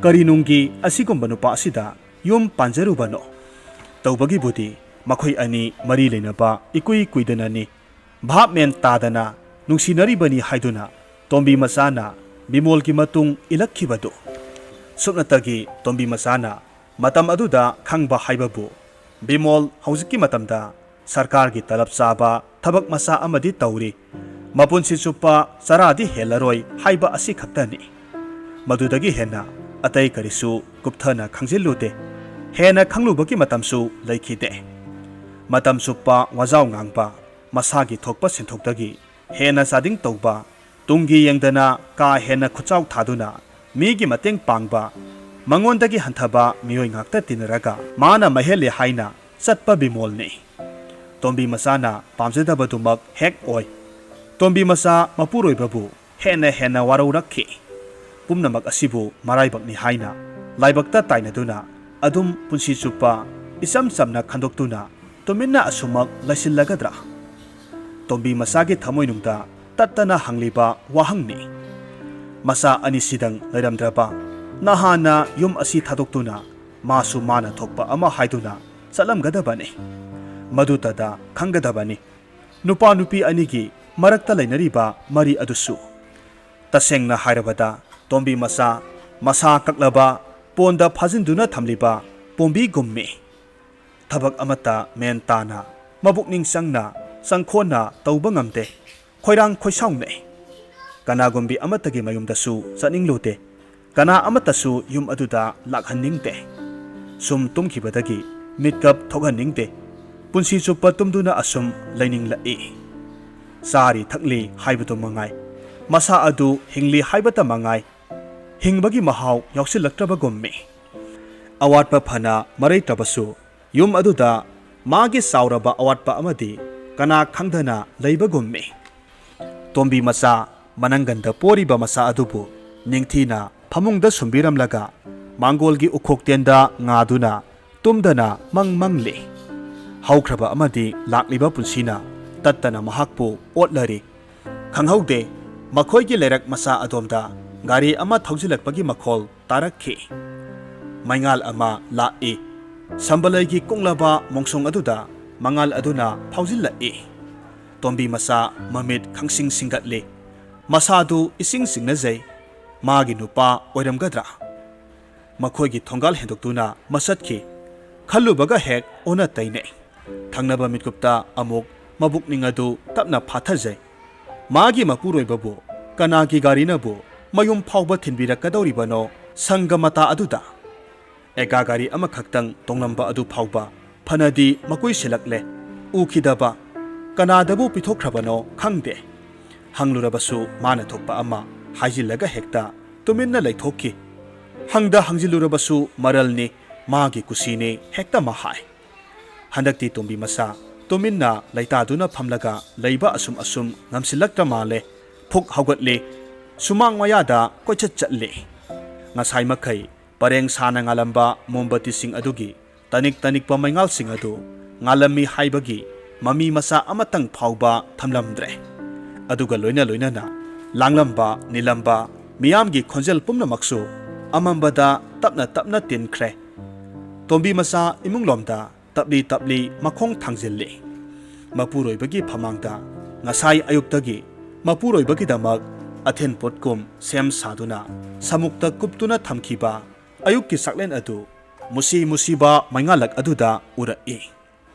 ꯀꯔꯤꯅꯨꯡꯒꯤ ꯑꯁꯤꯒꯨꯝꯕ ꯅꯨꯄꯥ ꯑꯁꯤꯗ ꯌꯨꯝ ꯄꯥꯟꯖꯔꯨꯕꯅꯣ ꯇꯧꯕꯒꯤꯕꯨꯗꯤ ꯃꯈꯣꯏ ꯑꯅꯤ ꯃꯔꯤ ꯂꯩꯅꯕ ꯏꯀꯨꯏ ꯀꯨꯏꯗꯅꯅꯤ ꯚꯥꯞ ꯃꯦꯟ ꯇꯥꯗꯅ ꯅꯨꯡꯁꯤꯅꯔꯤꯕꯅꯤ ꯍꯥꯏꯗꯨꯅ ꯇꯣꯝꯕꯤ ꯃꯆꯥꯅ ꯕꯤꯃꯣꯜꯒꯤ ꯃꯇꯨꯡ ꯏꯜꯂꯛꯈꯤꯕꯗꯨ ꯁꯨꯞꯅꯇꯒꯤ ꯇꯣꯝꯕꯤ ꯃꯆꯥꯅ ꯃꯇꯝ ꯑꯗꯨꯗ ꯈꯪꯕ ꯍꯥꯏꯕꯕꯨ ꯕꯤꯃꯣꯜ ꯍꯧꯖꯤꯛꯀꯤ ꯃꯇꯝꯗ ꯁꯔꯀꯥꯔꯒꯤ ꯇꯂꯞ ꯆꯥꯕ ꯊꯕꯛ ꯃꯆꯥ ꯑꯃꯗꯤ ꯇꯧꯔꯤ ꯃꯄꯨꯟꯁꯤ ꯆꯨꯞꯄ ꯆꯔꯥꯗꯤ ꯍꯦꯜꯂꯔꯣꯏ ꯍꯥꯏꯕ ꯑꯁꯤ ꯈꯛꯇꯅꯤ ꯃꯗꯨꯗꯒꯤ ꯍꯦꯟꯅ ꯑꯇꯩ ꯀꯔꯤꯁꯨ ꯀꯨꯞꯊꯅ ꯈꯪꯖꯤꯜꯂꯨꯗꯦ ꯍꯦꯟꯅ ꯈꯪꯂꯨꯕꯒꯤ ꯃꯇꯝꯁꯨ ꯂꯩꯈꯤꯗꯦ ꯃꯇꯝ ꯆꯨꯞꯄ ꯋꯥꯖꯥꯎ ꯉꯥꯡꯕ ꯃꯁꯥꯒꯤ ꯊꯣꯛꯄ ꯁꯦꯟꯊꯣꯛꯇꯒꯤ ꯍꯦꯟꯅ ꯆꯥꯗꯤꯡ ꯇꯧꯕ ꯇꯨꯡꯒꯤ ꯌꯦꯡꯗꯅ ꯀꯥ ꯍꯦꯟꯅ ꯈꯨꯠꯆꯥꯎ ꯊꯥꯗꯨꯅ ꯃꯤꯒꯤ ꯃꯇꯦꯡ ꯄꯥꯡꯕ ꯃꯉꯣꯟꯗꯒꯤ ꯍꯟꯊꯕ ꯃꯤꯑꯣꯏ ꯉꯥꯛꯇ ꯇꯤꯟꯅꯔꯒ ꯃꯥꯅ ꯃꯍꯦꯜꯂꯦ ꯍꯥꯏꯅ ꯆꯠꯄ ꯕꯤꯃꯣꯜꯅꯤ ꯇꯣꯝꯕꯤ ꯃꯆꯥꯅ ꯄꯥꯝꯖꯗꯕꯗꯨꯃꯛ ꯍꯦꯛ ꯑꯣꯏ ꯇꯣꯝꯕꯤ ꯃꯆꯥ ꯃꯄꯨꯔꯣꯏꯕꯕꯨ ꯍꯦꯟꯅ ꯋꯥꯔꯧꯔꯛꯈꯤ ꯄꯨꯝꯅꯃꯛ ꯑꯁꯤꯕꯨ ꯃꯔꯥꯏꯕꯛꯅꯤ ꯍꯥꯏꯅ ꯂꯥꯏꯕꯛꯇ ꯇꯥꯏꯅꯗꯨꯅ ꯑꯗꯨꯝ ꯄꯨꯟꯁꯤ ꯆꯨꯞꯄ ꯏꯆꯝ ꯆꯝꯅ ꯈꯟꯗꯣꯛꯇꯨꯅ ꯇꯨꯃꯤꯟꯅ ꯑꯁꯨꯃꯛ ꯂꯩꯁꯤꯜꯂꯒꯗ꯭ꯔꯥ ꯇꯣꯝꯕꯤ ꯃꯆꯥꯒꯤ ꯊꯃꯣꯏꯅꯨꯡꯗ ꯇꯠꯇꯅ ꯍꯪꯂꯤꯕ ꯋꯥꯍꯪꯅꯤ ꯃꯆꯥ ꯑꯅꯤꯁꯤꯗꯪ ꯂꯩꯔꯝꯗ꯭ꯔꯕ ꯅꯍꯥꯟꯅ ꯌꯨꯝ ꯑꯁꯤ ꯊꯥꯗꯣꯛꯇꯨꯅ ꯃꯥꯁꯨ ꯃꯥꯅ ꯊꯣꯛꯄ ꯑꯃ ꯍꯥꯏꯗꯨꯅ ꯆꯠꯂꯝꯒꯗꯕꯅꯤ ꯃꯗꯨꯇꯗ ꯈꯪꯒꯗꯕꯅꯤ ꯅꯨꯄꯥ ꯅꯨꯄꯤ ꯑꯅꯤꯒꯤ ꯃꯔꯛꯇ ꯂꯩꯅꯔꯤꯕ ꯃꯔꯤ ꯑꯗꯨꯁꯨ ꯇꯁꯦꯡꯅ ꯍꯥꯏꯔꯕꯗ ꯇꯣꯝꯕꯤ ꯃꯆꯥ ꯃꯁꯥ ꯀꯛꯂꯕ ꯄꯣꯟꯗ ꯐꯥꯖꯤꯟꯗꯨꯅ ꯊꯝꯂꯤꯕ ꯄꯣꯝꯕꯤꯒꯨꯝꯃꯤ ꯊꯕꯛ ꯑꯃꯠꯇ ꯃꯦꯟ ꯇꯥꯅ ꯃꯕꯨꯛꯅꯤꯡ ꯆꯪꯅ ꯆꯪꯈꯣꯟꯅ ꯇꯧꯕ ꯉꯝꯗꯦ ꯈꯣꯏꯔꯥꯡ ꯈꯣꯏꯁꯥꯎꯅꯩ ꯀꯅꯥꯒꯨꯝꯕꯤ ꯑꯃꯠꯇꯒꯤ ꯃꯌꯨꯝꯗꯁꯨ ꯆꯠꯅꯤꯡꯂꯨꯗꯦ ꯀꯅꯥ ꯑꯃꯠꯇꯁꯨ ꯌꯨꯝ ꯑꯗꯨꯗ ꯂꯥꯛꯍꯟꯅꯤꯡꯗꯦ ꯁꯨꯝ ꯇꯨꯝꯈꯤꯕꯗꯒꯤ ꯃꯤꯠꯀꯞ ꯊꯣꯛꯍꯟꯅꯤꯡꯗꯦ ꯄꯨꯟꯁꯤ ꯆꯨꯞꯄ ꯇꯨꯝꯗꯨꯅ ꯑꯁꯨꯝ ꯂꯩꯅꯤꯡꯂꯛꯏ ꯆꯥꯔꯤ ꯊꯛꯂꯤ ꯍꯥꯏꯕꯗꯨ ꯃꯉꯥꯏ ꯃꯁꯥ ꯑꯗꯨ ꯍꯤꯡꯂꯤ ꯍꯥꯏꯕꯇ ꯃꯉꯥꯏ ꯍꯤꯡꯕꯒꯤ ꯃꯍꯥꯎ ꯌꯥꯎꯁꯤꯜꯂꯛꯇ꯭ꯔꯕꯒꯨꯝꯃꯤ ꯑꯋꯥꯠꯄ ꯐꯅ ꯃꯔꯩꯇ꯭ꯔꯕꯁꯨ ꯌꯨꯝ ꯑꯗꯨꯗ ꯃꯥꯒꯤ ꯆꯥꯎꯔꯕ ꯑꯋꯥꯠꯄ ꯑꯃꯗꯤ ꯀꯅꯥ ꯈꯪꯗꯅ ꯂꯩꯕꯒꯨꯝꯃꯤ ꯇꯣꯝꯕꯤ ꯃꯆꯥ ꯃꯅꯪꯒꯟꯗ ꯄꯣꯔꯤꯕ ꯃꯆꯥ ꯑꯗꯨꯕꯨ ꯅꯤꯡꯊꯤꯅ ꯐꯃꯨꯡꯗ ꯁꯨꯝꯕꯤꯔꯝꯂꯒ ꯃꯥꯡꯒꯣꯜꯒꯤ ꯎꯈꯣꯛꯇꯦꯟꯗ ꯉꯥꯗꯨꯅ ꯇꯨꯝꯗꯅ ꯃꯪꯂꯤ ꯍꯧꯈ꯭ꯔꯕ ꯑꯃꯗꯤ ꯂꯥꯛꯂꯤꯕ ꯄꯨꯟꯁꯤꯅ ꯇꯠꯇꯅ ꯃꯍꯥꯛꯄꯨ ꯑꯣꯠꯂꯔꯤ ꯈꯪꯍꯧꯗꯦ ꯃꯈꯣꯏꯒꯤ ꯂꯩꯔꯛ ꯃꯆꯥ ꯑꯗꯣꯝꯗ ꯒꯥꯔꯤ ꯑꯃ ꯊꯧꯖꯤꯜꯂꯛꯄꯒꯤ ꯃꯈꯣꯜ ꯇꯥꯔꯛꯈꯤ ꯃꯩꯉꯥꯜ ꯑꯃ ꯂꯥꯛꯏ ꯁꯝꯕꯂꯩꯒꯤ ꯀꯨꯡꯂꯕ ꯃꯣꯡꯁꯣꯡ ꯑꯗꯨꯗ ꯃꯉꯥꯜ ꯑꯗꯨꯅ ꯐꯥꯎꯖꯤꯜꯂꯛꯏ ꯇꯣꯝꯕꯤ ꯃꯆꯥ ꯃꯃꯤꯠ ꯈꯪꯁꯤꯡ ꯁꯤꯡꯒꯠꯂꯤ ꯃꯁꯥꯗꯨ ꯏꯁꯤꯡ ꯆꯤꯡꯅꯖꯩ ꯃꯥꯒꯤ ꯅꯨꯄꯥ ꯑꯣꯏꯔꯝꯒꯗ꯭ꯔꯥ ꯃꯈꯣꯏꯒꯤ ꯊꯣꯡꯒꯥꯜ ꯍꯦꯟꯗꯣꯛꯇꯨꯅ ꯃꯆꯠꯈꯤ ꯈꯜꯂꯨꯕꯒ ꯍꯦꯛ ꯑꯣꯟꯅ ꯇꯩꯅꯩ ꯊꯪꯅꯕ ꯃꯤꯠꯀꯨꯞꯇ ꯑꯃꯨꯛ ꯃꯕꯨꯛꯅꯤꯡ ꯑꯗꯨ ꯇꯞꯅ ꯐꯥꯊꯖꯩ ꯃꯥꯒꯤ ꯃꯄꯨꯔꯣꯏꯕꯕꯨ ꯀꯅꯥꯒꯤ ꯒꯥꯔꯤꯅꯕꯨ ꯃꯌꯨꯝ ꯐꯥꯎꯕ ꯊꯤꯟꯕꯤꯔꯛꯀꯗꯧꯔꯤꯕꯅꯣ ꯁꯪꯒ ꯃꯇꯥ ꯑꯗꯨꯗ ꯑꯦꯒꯥ ꯒꯥꯔꯤ ꯑꯃꯈꯛꯇꯪ ꯇꯣꯡꯂꯝꯕ ꯑꯗꯨ ꯐꯥꯎꯕ ꯐꯅꯗꯤ ꯃꯀꯨꯏ ꯁꯤꯜꯂꯛꯂꯦ ꯎꯈꯤꯗꯕ ꯀꯅꯥꯗꯕꯨ ꯄꯤꯊꯣꯛꯈ꯭ꯔꯕꯅꯣ ꯈꯪꯗꯦ ꯍꯪꯂꯨꯔꯕꯁꯨ ꯃꯥꯅ ꯊꯣꯛꯄ ꯑꯃ ꯍꯥꯏꯖꯤꯜꯂꯒ ꯍꯦꯛꯇ ꯇꯨꯃꯤꯟꯅ ꯂꯩꯊꯣꯛꯈꯤ ꯍꯪꯖꯤꯜꯂꯨꯔꯕꯁꯨ ꯃꯔꯜꯅꯤ ꯃꯥꯒꯤ ꯀꯨꯁꯤꯅꯤ ꯍꯦꯛꯇ ꯃꯍꯥꯏ ꯍꯟꯗꯛꯇꯤ ꯇꯣꯝꯕꯤ ꯃꯆꯥ ꯇꯨꯃꯤꯟꯅ ꯂꯩꯇꯥꯗꯨꯅ ꯐꯝꯂꯒ ꯂꯩꯕ ꯑꯁꯨꯝ ꯉꯝꯁꯤꯜꯂꯛꯇ꯭ꯔ ꯃꯥꯜꯂꯦ ꯐꯨꯛ ꯍꯧꯒꯠꯂꯤ ꯁꯨꯃꯥꯡ ꯃꯌꯥꯗ ꯀꯣꯏꯆꯠ ꯆꯠꯂꯤ ꯉꯁꯥꯏ ꯃꯈꯩ ꯄꯔꯦꯡ ꯁꯥꯅ ꯉꯥꯜꯂꯝꯕ ꯃꯣꯝꯕꯇꯤꯁꯤꯡ ꯑꯗꯨꯒꯤ ꯇꯅꯤꯛꯄ ꯃꯩꯉꯥꯜꯁꯤꯡ ꯑꯗꯨ ꯉꯥꯜꯂꯝꯃꯤ ꯍꯥꯏꯕꯒꯤ ꯃꯃꯤ ꯃꯆꯥ ꯑꯃꯇꯪ ꯐꯥꯎꯕ ꯊꯝꯂꯝꯗ꯭ꯔꯦ ꯑꯗꯨꯒ ꯂꯣꯏꯅ ꯂꯥꯡꯂꯝꯕ ꯅꯤꯜꯂꯝꯕ ꯃꯤꯌꯥꯝꯒꯤ ꯈꯣꯟꯖꯦꯜ ꯄꯨꯝꯅꯃꯛꯁꯨ ꯑꯃꯝꯕꯗ ꯇꯞꯅ ꯇꯤꯟꯈ꯭ꯔꯦ ꯇꯣꯝꯕꯤ ꯃꯆꯥ ꯏꯃꯨꯡꯂꯣꯝꯗ ꯇꯞꯂꯤ ꯃꯈꯣꯡ ꯊꯥꯡꯖꯤꯜꯂꯤ ꯃꯄꯨꯔꯣꯏꯕꯒꯤ ꯐꯃꯥꯡꯗ ꯉꯁꯥꯏ ꯑꯌꯨꯛꯇꯒꯤ ꯃꯄꯨꯔꯣꯏꯕꯒꯤꯗꯃꯛ ꯑꯊꯦꯟꯄꯣꯠꯀꯨꯝ ꯁꯦꯝ ꯁꯥꯗꯨꯅ ꯁꯃꯨꯛꯇ ꯀꯨꯞꯇꯨꯅ ꯊꯝꯈꯤꯕ ꯑꯌꯨꯛꯀꯤ ꯆꯥꯛꯂꯦꯟ ꯑꯗꯨ ꯃꯨꯁꯤꯕ ꯃꯩꯉꯥꯜꯂꯛ ꯑꯗꯨꯗ ꯎꯔꯛꯏ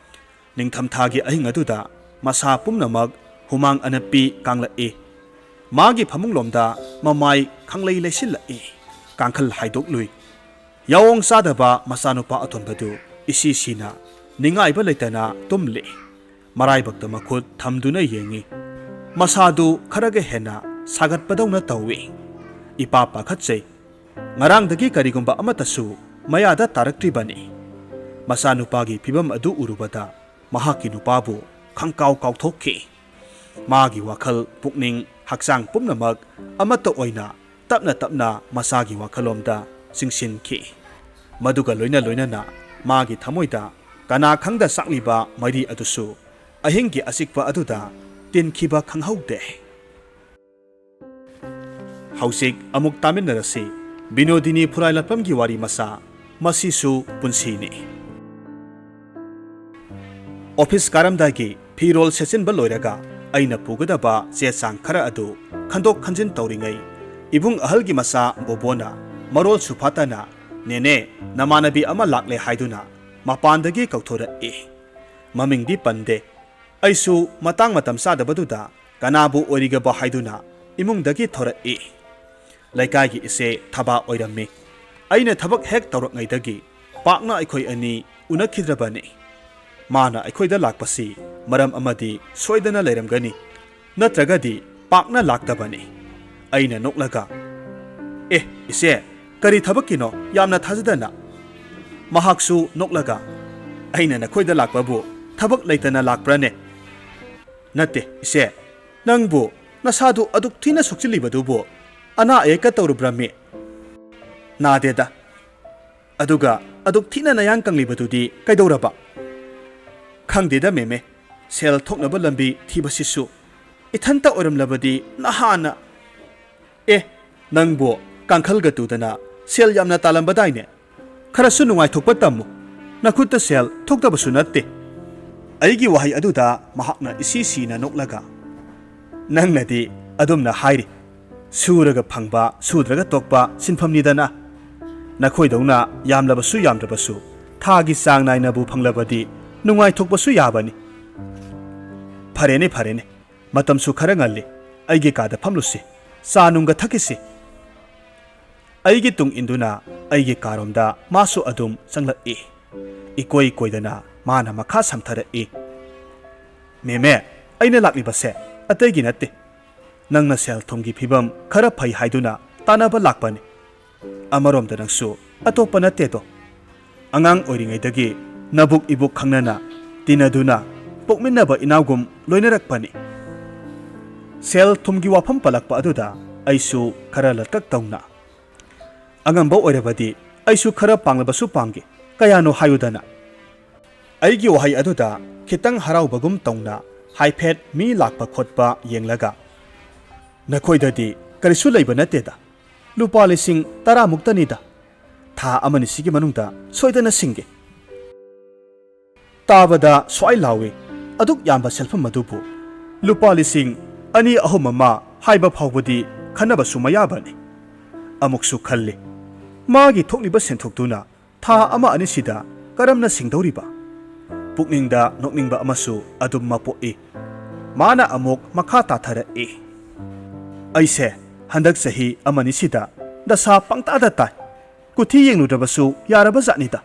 ꯅꯤꯡꯊꯝꯊꯥꯒꯤ ꯑꯍꯤꯡ ꯑꯗꯨꯗ ꯃꯁꯥ ꯄꯨꯝꯅꯃꯛ ꯍꯨꯃꯥꯡ ꯑꯅꯞꯄꯤ ꯀꯥꯡꯂꯛꯏ ꯃꯥꯒꯤ ꯐꯃꯨꯡꯂꯣꯝꯗ ꯃꯃꯥꯏ ꯈꯪꯂꯩ ꯂꯩꯁꯤꯜꯂꯛꯏ ꯀꯥꯡꯈꯜ ꯍꯥꯏꯗꯣꯛꯂꯨꯏ ꯌꯥꯑꯣꯡ ꯆꯥꯗꯕ ꯃꯆꯥꯅꯨꯄꯥ ꯑꯇꯣꯟꯕꯗꯨ ꯏꯁꯤ ꯁꯤꯅ ꯅꯤꯡꯉꯥꯏꯕ ꯂꯩꯇꯅ ꯇꯨꯝꯂꯤ ꯃꯔꯥꯏꯕꯛꯇ ꯃꯈꯨꯠ ꯊꯝꯗꯨꯅ ꯌꯦꯡꯉꯤ ꯃꯁꯥꯗꯨ ꯈꯔꯒ ꯍꯦꯟꯅ ꯁꯥꯒꯠꯄꯗꯧꯅ ꯇꯧꯏ ꯏꯄꯥ ꯄꯥꯈꯠꯆꯩ ꯉꯔꯥꯡꯗꯒꯤ ꯀꯔꯤꯒꯨꯝꯕ ꯑꯃꯠꯇꯁꯨ ꯃꯌꯥꯗ ꯇꯥꯔꯛꯇ꯭ꯔꯤꯕꯅꯤ ꯃꯆꯥꯅꯨꯄꯥꯒꯤ ꯐꯤꯕꯝ ꯑꯗꯨ ꯎꯔꯨꯕꯗ ꯃꯍꯥꯛꯀꯤ ꯅꯨꯄꯥꯕꯨ ꯈꯪꯀꯥꯎ ꯀꯥꯎꯊꯣꯛꯈꯤ ꯃꯥꯒꯤ ꯋꯥꯈꯜ ꯄꯨꯛꯅꯤꯡ ꯍꯛꯆꯥꯡ ꯄꯨꯝꯅꯃꯛ ꯑꯃꯠꯇ ꯑꯣꯏꯅ ꯇꯞꯅ ꯇꯞꯅ ꯃꯁꯥꯒꯤ ꯋꯥꯈꯜꯂꯣꯝꯗ ꯆꯤꯡꯁꯤꯟꯈꯤ ꯃꯗꯨꯒ ꯂꯣꯏꯅꯅ ꯃꯥꯒꯤ ꯊꯃꯣꯏꯗ ꯀꯅꯥ ꯈꯪꯗ ꯆꯥꯛꯂꯤꯕ ꯃꯩꯔꯤ ꯑꯗꯨꯁꯨ ꯑꯍꯤꯡꯒꯤ ꯑꯆꯤꯛꯄ ꯑꯗꯨꯗ ꯇꯤꯟꯈꯤꯕ ꯈꯪꯍꯧꯗꯦ ꯍꯧꯖꯤꯛ ꯑꯃꯨꯛ ꯇꯥꯃꯤꯟꯅꯔꯁꯤ ꯕꯤꯅꯣꯗꯤꯅꯤ ꯐꯨꯔꯥꯏꯂꯥꯠꯄꯝꯒꯤ ꯋꯥꯔꯤ ꯃꯆꯥ ꯃꯁꯤꯁꯨ ꯄꯨꯟꯁꯤꯅꯤ ꯑꯣꯐꯤꯁ ꯀꯥꯔꯝꯗꯥꯏꯒꯤ ꯐꯤꯔꯣꯜ ꯁꯦꯠꯆꯤꯟꯕ ꯂꯣꯏꯔꯒ ꯑꯩꯅ ꯄꯨꯒꯗꯕ ꯆꯦ ꯆꯥꯡ ꯈꯔ ꯑꯗꯨ ꯈꯟꯗꯣꯛ ꯈꯟꯖꯤꯟ ꯇꯧꯔꯤꯉꯩ ꯏꯕꯨꯡ ꯑꯍꯜꯒꯤ ꯃꯆꯥ ꯕꯣꯕꯣꯅ ꯃꯔꯣꯜꯁꯨ ꯐꯠꯇꯅ ꯅꯦꯅꯦ ꯅꯃꯥꯟꯅꯕꯤ ꯑꯃ ꯂꯥꯛꯂꯦ ꯍꯥꯏꯗꯨꯅ ꯃꯄꯥꯟꯗꯒꯤ ꯀꯧꯊꯣꯔꯛꯏ ꯃꯃꯤꯡꯗꯤ ꯄꯟꯗꯦ ꯑꯩꯁꯨ ꯃꯇꯥꯡ ꯃꯇꯝ ꯆꯥꯗꯕꯗꯨꯗ ꯀꯅꯥꯕꯨ ꯑꯣꯏꯔꯤꯒꯕ ꯍꯥꯏꯗꯨꯅ ꯏꯃꯨꯡꯗꯒꯤ ꯊꯣꯔꯛꯏ ꯂꯩꯀꯥꯏꯒꯤ ꯏꯆꯦ ꯊꯕꯥ ꯑꯣꯏꯔꯝꯃꯤ ꯑꯩꯅ ꯊꯕꯛ ꯍꯦꯛ ꯇꯧꯔꯛꯉꯩꯗꯒꯤ ꯄꯥꯛꯅ ꯑꯩꯈꯣꯏ ꯑꯅꯤ ꯎꯅꯈꯤꯗ꯭ꯔꯕꯅꯤ ꯃꯥꯅ ꯑꯩꯈꯣꯏꯗ ꯂꯥꯛꯄꯁꯤ ꯃꯔꯝ ꯑꯃꯗꯤ ꯁꯣꯏꯗꯅ ꯂꯩꯔꯝꯒꯅꯤ ꯅꯠꯇ꯭ꯔꯒꯗꯤ ꯄꯥꯛꯅ ꯂꯥꯛꯇꯕꯅꯤ ꯑꯩꯅ ꯅꯣꯛꯂꯒ ꯏꯆꯦ ꯀꯔꯤ ꯊꯕꯛꯀꯤꯅꯣ ꯌꯥꯝꯅ ꯊꯥꯖꯗꯅ ꯃꯍꯥꯛꯁꯨ ꯅꯣꯛꯂꯒ ꯑꯩꯅ ꯅꯈꯣꯏꯗ ꯂꯥꯛꯄꯕꯨ ꯊꯕꯛ ꯂꯩꯇꯅ ꯂꯥꯛꯄ꯭ꯔꯅꯦ ꯅꯠꯇꯦ ꯏꯆꯦ ꯅꯪꯕꯨ ꯅꯁꯥꯗꯨ ꯑꯗꯨꯛ ꯊꯤꯅ ꯁꯣꯛꯆꯤꯜꯂꯤꯕꯗꯨꯕꯨ ꯑꯅꯥ ꯑꯌꯦꯛꯀ ꯇꯧꯔꯨꯕ꯭ꯔꯃꯤ ꯅꯥꯗꯦꯗ ꯑꯗꯨꯒ ꯑꯗꯨꯛ ꯊꯤꯅ ꯅꯌꯥꯡ ꯀꯪꯂꯤꯕꯗꯨꯗꯤ ꯀꯩꯗꯧꯔꯕ ꯈꯪꯗꯦꯗ ꯃꯦꯃꯦ ꯁꯦꯜ ꯊꯣꯛꯅꯕ ꯂꯝꯕꯤ ꯊꯤꯕꯁꯤꯁꯨ ꯏꯊꯟꯇ ꯑꯣꯏꯔꯝꯂꯕꯗꯤ ꯅꯍꯥꯟꯅ ꯅꯪꯕꯨ ꯀꯥꯡꯈꯜꯒ ꯇꯨꯗꯅ ꯁꯦꯜ ꯌꯥꯝꯅ ꯇꯥꯜꯂꯝꯕꯗꯥꯏꯅꯦ ꯈꯔꯁꯨ ꯅꯨꯡꯉꯥꯏꯊꯣꯛꯄ ꯇꯝꯃꯨ ꯅꯈꯨꯠꯇ ꯁꯦꯜ ꯊꯣꯛꯇꯕꯁꯨ ꯅꯠꯇꯦ ꯑꯩꯒꯤ ꯋꯥꯍꯩ ꯑꯗꯨꯗ ꯃꯍꯥꯛꯅ ꯏꯁꯤ ꯁꯤꯅ ꯅꯣꯛꯂꯒ ꯅꯪꯅꯗꯤ ꯑꯗꯨꯝꯅ ꯍꯥꯏꯔꯤ ꯁꯨꯔꯒ ꯐꯪꯕ ꯁꯨꯗ꯭ꯔꯒ ꯇꯣꯛꯄ ꯁꯤꯟꯐꯝꯅꯤꯗꯅ ꯅꯈꯣꯏꯗꯧꯅ ꯌꯥꯝꯂꯕꯁꯨ ꯌꯥꯝꯗ꯭ꯔꯕꯁꯨ ꯊꯥꯒꯤ ꯆꯥꯡ ꯅꯥꯏꯅꯕꯨ ꯐꯪꯂꯕꯗꯤ ꯅꯨꯡꯉꯥꯏꯊꯣꯛꯄꯁꯨ ꯌꯥꯕꯅꯤ ꯐꯔꯦꯅꯦ ꯃꯇꯝꯁꯨ ꯈꯔ ꯉꯜꯂꯤ ꯑꯩꯒꯤ ꯀꯥꯗ ꯐꯝꯂꯨꯁꯤ ꯆꯥ ꯅꯨꯡꯒ ꯊꯛꯈꯤꯁꯤ ꯑꯩꯒꯤ ꯇꯨꯡ ꯏꯟꯗꯨꯅ ꯑꯩꯒꯤ ꯀꯥꯔꯣꯝꯗ ꯃꯥꯁꯨ ꯑꯗꯨꯝ ꯆꯪꯂꯛꯏ ꯏꯀꯣꯏ ꯀꯣꯏꯗꯅ ꯃꯥꯅ ꯃꯈꯥ ꯁꯝꯊꯔꯛꯏ ꯃꯦꯃꯦ ꯑꯩꯅ ꯂꯥꯛꯂꯤꯕꯁꯦ ꯑꯇꯩꯒꯤ ꯅꯠꯇꯦ ꯅꯪꯅ ꯁꯦꯜ ꯊꯨꯝꯒꯤ ꯐꯤꯕꯝ ꯈꯔ ꯐꯩ ꯍꯥꯏꯗꯨꯅ ꯇꯥꯟꯅꯕ ꯂꯥꯛꯄꯅꯤ ꯑꯃꯔꯣꯝꯗ ꯅꯪꯁꯨ ꯑꯇꯣꯞꯄ ꯅꯠꯇꯦꯗꯣ ꯑꯉꯥꯡ ꯑꯣꯏꯔꯤꯉꯩꯗꯒꯤ ꯅꯕꯨꯛ ꯏꯕꯨꯛ ꯈꯪꯅꯅ ꯇꯤꯟꯅꯗꯨꯅ ꯄꯣꯛꯃꯤꯟꯅꯕ ꯏꯅꯥꯎꯒꯨꯝ ꯂꯣꯏꯅꯔꯛꯄꯅꯤ ꯁꯦꯜ ꯊꯨꯝꯒꯤ ꯋꯥꯐꯝ ꯄꯜꯂꯛꯄ ꯑꯗꯨꯗ ꯑꯩꯁꯨ ꯈꯔ ꯂꯠꯀꯛ ꯇꯧꯅ ꯑꯉꯝꯕ ꯑꯣꯏꯔꯕꯗꯤ ꯑꯩꯁꯨ ꯈꯔ ꯄꯥꯡꯂꯕꯁꯨ ꯄꯥꯡꯒꯦ ꯀꯌꯥꯅꯣ ꯍꯥꯏꯌꯨꯗꯅ ꯑꯩꯒꯤ ꯋꯥꯍꯩ ꯑꯗꯨꯗ ꯈꯤꯇꯪ ꯍꯔꯥꯎꯕꯒꯨꯝ ꯇꯧꯅ ꯍꯥꯏꯐꯦꯠ ꯃꯤ ꯂꯥꯛꯄ ꯈꯣꯠꯄ ꯌꯦꯡꯂꯒ ꯅꯈꯣꯏꯗꯗꯤ ꯀꯔꯤꯁꯨ ꯂꯩꯕ ꯅꯠꯇꯦꯗ ꯂꯨꯄꯥ 10,000 ꯊꯥ ꯑꯃꯅꯤꯁꯤꯒꯤ ꯃꯅꯨꯡꯗ ꯁꯣꯏꯗꯅ ꯁꯤꯡꯒꯦ ꯇꯥꯕꯗ ꯁ꯭ꯋꯥꯏ ꯂꯥꯎꯏ ꯑꯗꯨꯛ ꯌꯥꯝꯕ ꯁꯦꯜꯐꯝ ꯑꯗꯨꯕꯨ ꯂꯨꯄꯥ 2,000-3,000 ꯍꯥꯏꯕ ꯐꯥꯎꯕꯗꯤ ꯈꯟꯅꯕꯁꯨ ꯃꯌꯥꯕꯅꯤ ꯑꯃꯨꯛꯁꯨ ꯈꯜꯂꯤ ꯃꯥꯒꯤ ꯊꯣꯛꯂꯤꯕ ꯁꯦꯟꯊꯣꯛꯇꯨꯅ ꯊꯥ 1-2 ꯀꯔꯝꯅ ꯁꯤꯡꯗꯧꯔꯤꯕ ꯄꯨꯛꯅꯤꯡꯗ ꯅꯣꯛꯅꯤꯡꯕ ꯑꯃꯁꯨ ꯑꯗꯨꯝ ꯃꯄꯣꯛꯏ ꯃꯥꯅ ꯑꯃꯨꯛ ꯃꯈꯥ ꯇꯥꯊꯔꯛꯏ ꯑꯩꯁꯦ ꯍꯟꯗꯛ ꯆꯍꯤ 1-2 ꯗꯁꯥ ꯄꯪꯇꯥꯗ ꯇꯥꯏ ꯀꯨꯊꯤ ꯌꯦꯡꯂꯨꯗ꯭ꯔꯕꯁꯨ ꯌꯥꯔꯕ ꯖꯥꯠꯅꯤꯗ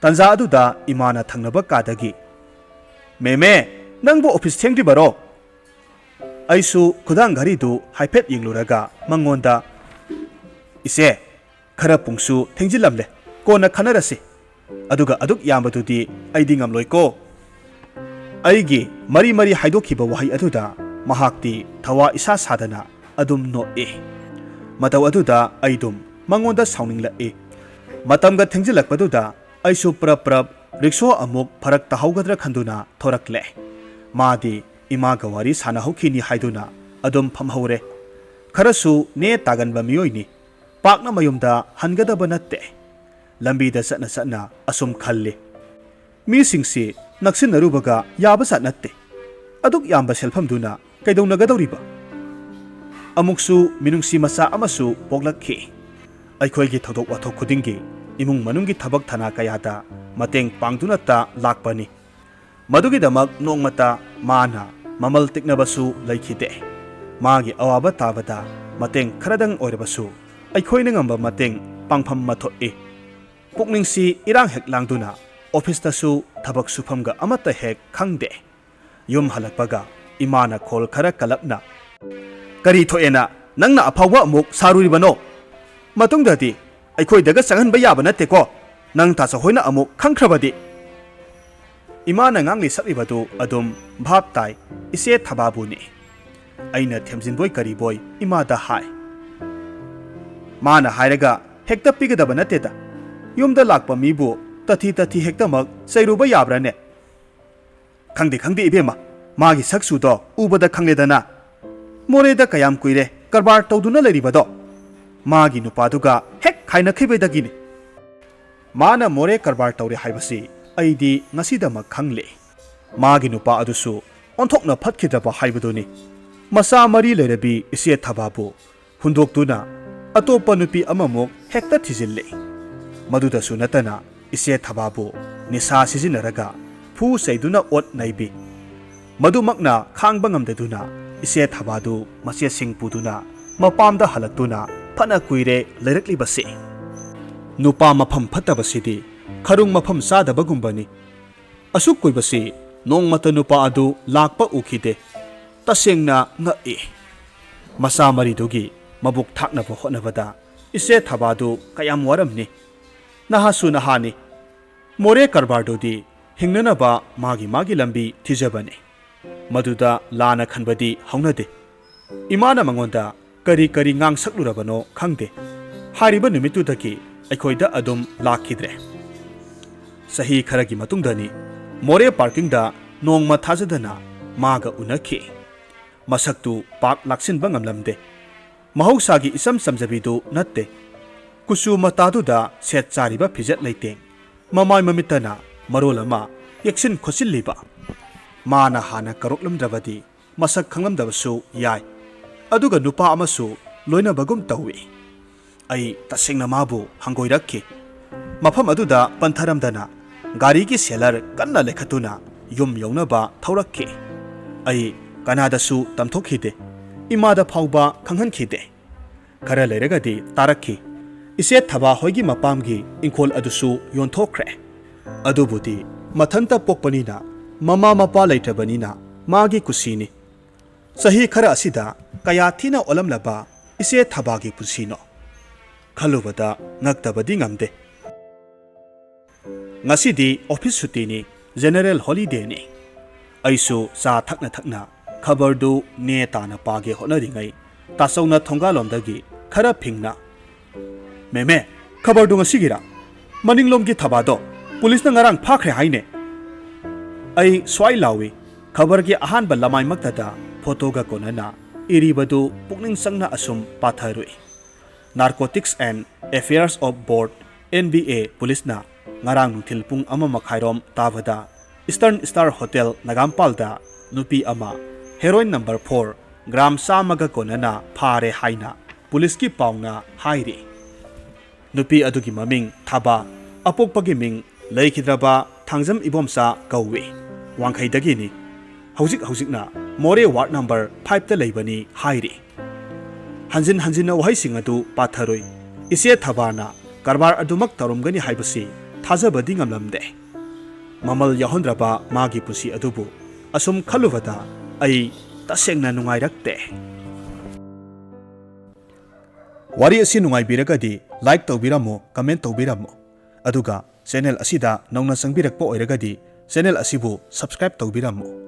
ꯇꯟꯖꯥ ꯑꯗꯨꯗ ꯏꯃꯥꯅ ꯊꯪꯅꯕ ꯀꯥꯗꯒꯤ ꯃꯦꯃꯦ ꯅꯪꯕꯨ ꯑꯣꯐꯤꯁ ꯊꯦꯡꯗ꯭ꯔꯤꯕꯔꯣ ꯑꯩꯁꯨ ꯈꯨꯗꯥꯡ ꯘꯔꯤꯗꯨ ꯍꯥꯏꯐꯦꯠ ꯌꯦꯡꯂꯨꯔꯒ ꯃꯉꯣꯟꯗ ꯏꯆꯦ ꯈꯔ ꯄꯨꯡꯁꯨ ꯊꯦꯡꯖꯤꯜꯂꯝꯂꯦ ꯀꯣꯟꯅ ꯈꯟꯅꯔꯁꯤ ꯑꯗꯨꯒ ꯑꯗꯨꯛ ꯌꯥꯝꯕꯗꯨꯗꯤ ꯑꯩꯗꯤ ꯉꯝꯂꯣꯏꯀꯣ ꯑꯩꯒꯤ ꯃꯔꯤ ꯍꯥꯏꯗꯣꯛꯈꯤꯕ ꯋꯥꯍꯩ ꯑꯗꯨꯗ ꯃꯍꯥꯛꯇꯤ ꯊꯋꯥ ꯏꯁꯥ ꯁꯥꯗꯅ ꯑꯗꯨꯝ ꯅꯣꯛꯏ ꯃꯇꯧ ꯑꯗꯨꯗ ꯑꯩꯗꯨꯝ ꯃꯉꯣꯟꯗ ꯁꯥꯎꯅꯤꯡꯂꯛꯏ ꯃꯇꯝꯒ ꯊꯦꯡꯖꯤꯜꯂꯛꯄꯗꯨꯗ ꯑꯩꯁꯨ ꯄ꯭ꯔꯞ ꯔꯤꯛꯁꯣ ꯑꯃꯨꯛ ꯐꯔꯛ ꯇꯥꯍꯧꯒꯗ꯭ꯔꯥ ꯈꯟꯗꯨꯅ ꯊꯣꯔꯛꯂꯦ ꯃꯥꯗꯤ ꯏꯃꯥꯒ ꯋꯥꯔꯤ ꯁꯥꯟꯅꯍꯧꯈꯤꯅꯤ ꯍꯥꯏꯗꯨꯅ ꯑꯗꯨꯝ ꯐꯝꯍꯧꯔꯦ ꯈꯔꯁꯨ ꯅꯦ ꯇꯥꯒꯟꯕ ꯃꯤꯑꯣꯏꯅꯤ ꯄꯥꯛꯅ ꯃꯌꯨꯝꯗ ꯍꯟꯒꯗꯕ ꯅꯠꯇꯦ ꯂꯝꯕꯤꯗ ꯆꯠꯅ ꯑꯁꯨꯝ ꯈꯜꯂꯤ ꯃꯤꯁꯤꯡꯁꯤ ꯅꯛꯁꯤꯟꯅꯔꯨꯕꯒ ꯌꯥꯕꯖꯥꯠ ꯅꯠꯇꯦ ꯑꯗꯨꯛ ꯌꯥꯝꯕ ꯁꯦꯜꯐꯝꯗꯨꯅ ꯀꯩꯗꯧꯅꯒꯗꯧꯔꯤꯕ ꯑꯃꯨꯛꯁꯨ ꯃꯤꯅꯨꯡꯁꯤ ꯃꯆꯥ ꯑꯃꯁꯨ ꯄꯣꯛꯂꯛꯈꯤ ꯑꯩꯈꯣꯏꯒꯤ ꯊꯧꯗꯣꯛ ꯋꯥꯊꯣꯛ ꯈꯨꯗꯤꯡꯒꯤ ꯏꯃꯨꯡ ꯃꯅꯨꯡꯒꯤ ꯊꯕꯛ ꯊꯅꯥ ꯀꯌꯥꯗ ꯃꯇꯦꯡ ꯄꯥꯡꯗꯨꯅꯇ ꯂꯥꯛꯄꯅꯤ ꯃꯗꯨꯒꯤꯗꯃꯛ ꯅꯣꯡꯃꯇ ꯃꯥꯅ ꯃꯃꯜ ꯇꯤꯛꯅꯕꯁꯨ ꯂꯩꯈꯤꯗꯦ ꯃꯥꯒꯤ ꯑꯋꯥꯕ ꯇꯥꯕꯗ ꯃꯇꯦꯡ ꯈꯔꯗꯪ ꯑꯣꯏꯔꯕꯁꯨ ꯑꯩꯈꯣꯏꯅ ꯉꯝꯕ ꯃꯇꯦꯡ ꯄꯥꯡꯐꯝ ꯃꯊꯣꯛꯏ ꯄꯨꯛꯅꯤꯡꯁꯤ ꯏꯔꯥꯡ ꯍꯦꯛ ꯂꯥꯡꯗꯨꯅ ꯑꯣꯐꯤꯁꯇꯁꯨ ꯊꯕꯛ ꯁꯨꯐꯝꯒ ꯑꯃꯠꯇ ꯍꯦꯛ ꯈꯪꯗꯦ yum halakpaga imana khol khara kalapna kari thoena nangna aphawa amuk saruribano matungdadi aikhoidaga sanganba yaba natteko nang tasa hoina amuk khangkhrabadi imana ngangli saklibadu adum bhap tai ise thababuni aina themjinboi kari boy imada hai mana hairaga hekta pigadaba natteda yumda lakpa mibu tathi hektamak sairuba yabrane khangde ibema magi saksudo ubada khangledana moreda kayam kuire karbar tawduna leribado magi nupaduga hek khaina khibedagini mana more karbar tawre haibasi aidi ngasidamak khangle magi nupa adusu onthokna phatkidaba haibaduni masa mari lerabi ise thababu hundoktuna atopa nupi amamok hekta thijille madudasu natana ise thababu nisa sijinaraga phu saiduna ot naibi madumakna khangba ngamdaduna ise thabadu masia sing puduna mapamda halaktuna phana kuire leirakli nupa mafam phatabasidi kharung mafam sadabagumbani asuk kuibasi nongmata nupa adu lakpa ukhide tasengna ngai masa maridugi mabuk thaknaba hotnabada ise thabadu kayam waramni nahasu nahani more karbardodi hingnanaba magi lambi thijabani maduda lana khanbadi haunade imana mangonda kari ngang saklurabano khangde hariba numitudaki aikhoida adum lakhidre sahi kharagi matungdani more parking da nongma thajadana maga unakhi masaktu pak laksinba ngamlamde mahausagi isam samjabidu natte kusu mataduda set chariba phijat leite mamai mamitana marolama yaksin khosilliba mana hana karoklamdrabadi masak khanglamdabasu yai aduga nupa amasu loina bagum tawi ai tasengna mabu hangoirakki mafam aduda pantharamdana gari ki seller kanna lekhatuna yum yaunaba thaurakki ai kanadasu tamthokhide imada phauba khanghankhide khara leiragadi tarakki ise thaba hoigi mapamgi ingkhol adusu yonthokre adubudi mathanta pokpanina mama mapa leitrabanina magi kusini sahi khara asida kaya thina olamlaba ise thabagi pusino khalubada ngaktabadi ngamde ngasidi office sutini general holiday ni aisu sa thakna khabardu ne tana page honaringai tasawna thongalomdagi khara phingna meme khabardu ngasigira maninglomgi thabado police na ngarang phakre haine ai swai lawi khabar gi ahan ba lamai maktada photo ga konana iribadu pukning sangna asum patharui narcotics and affairs of board NBA police na ngarang nuthil pung ama makhairom tabada Eastern Star Hotel Nagampalda nupi ama heroin number 4 gram samaga konana phare haina police ki pauna hairi nupi adugi maming thaba apokpagi ming leikidraba thangjam ibomsa kawi wangkhaidagini hojikna more ward number 5 ta leibani hairi hanjin na wahai singadu patharoi ise thabana karbar adumak tarumgani haibasi thajabadi ngamlamde mamal yahondraba magi pusi adubu asum khaluvada ai tasengna nungairakte wari asi nungai biragadi like tawbiramo comment tawbiramo aduga channel asida nongna sangbirakpa oiragadi channel asibu subscribe tawbiramo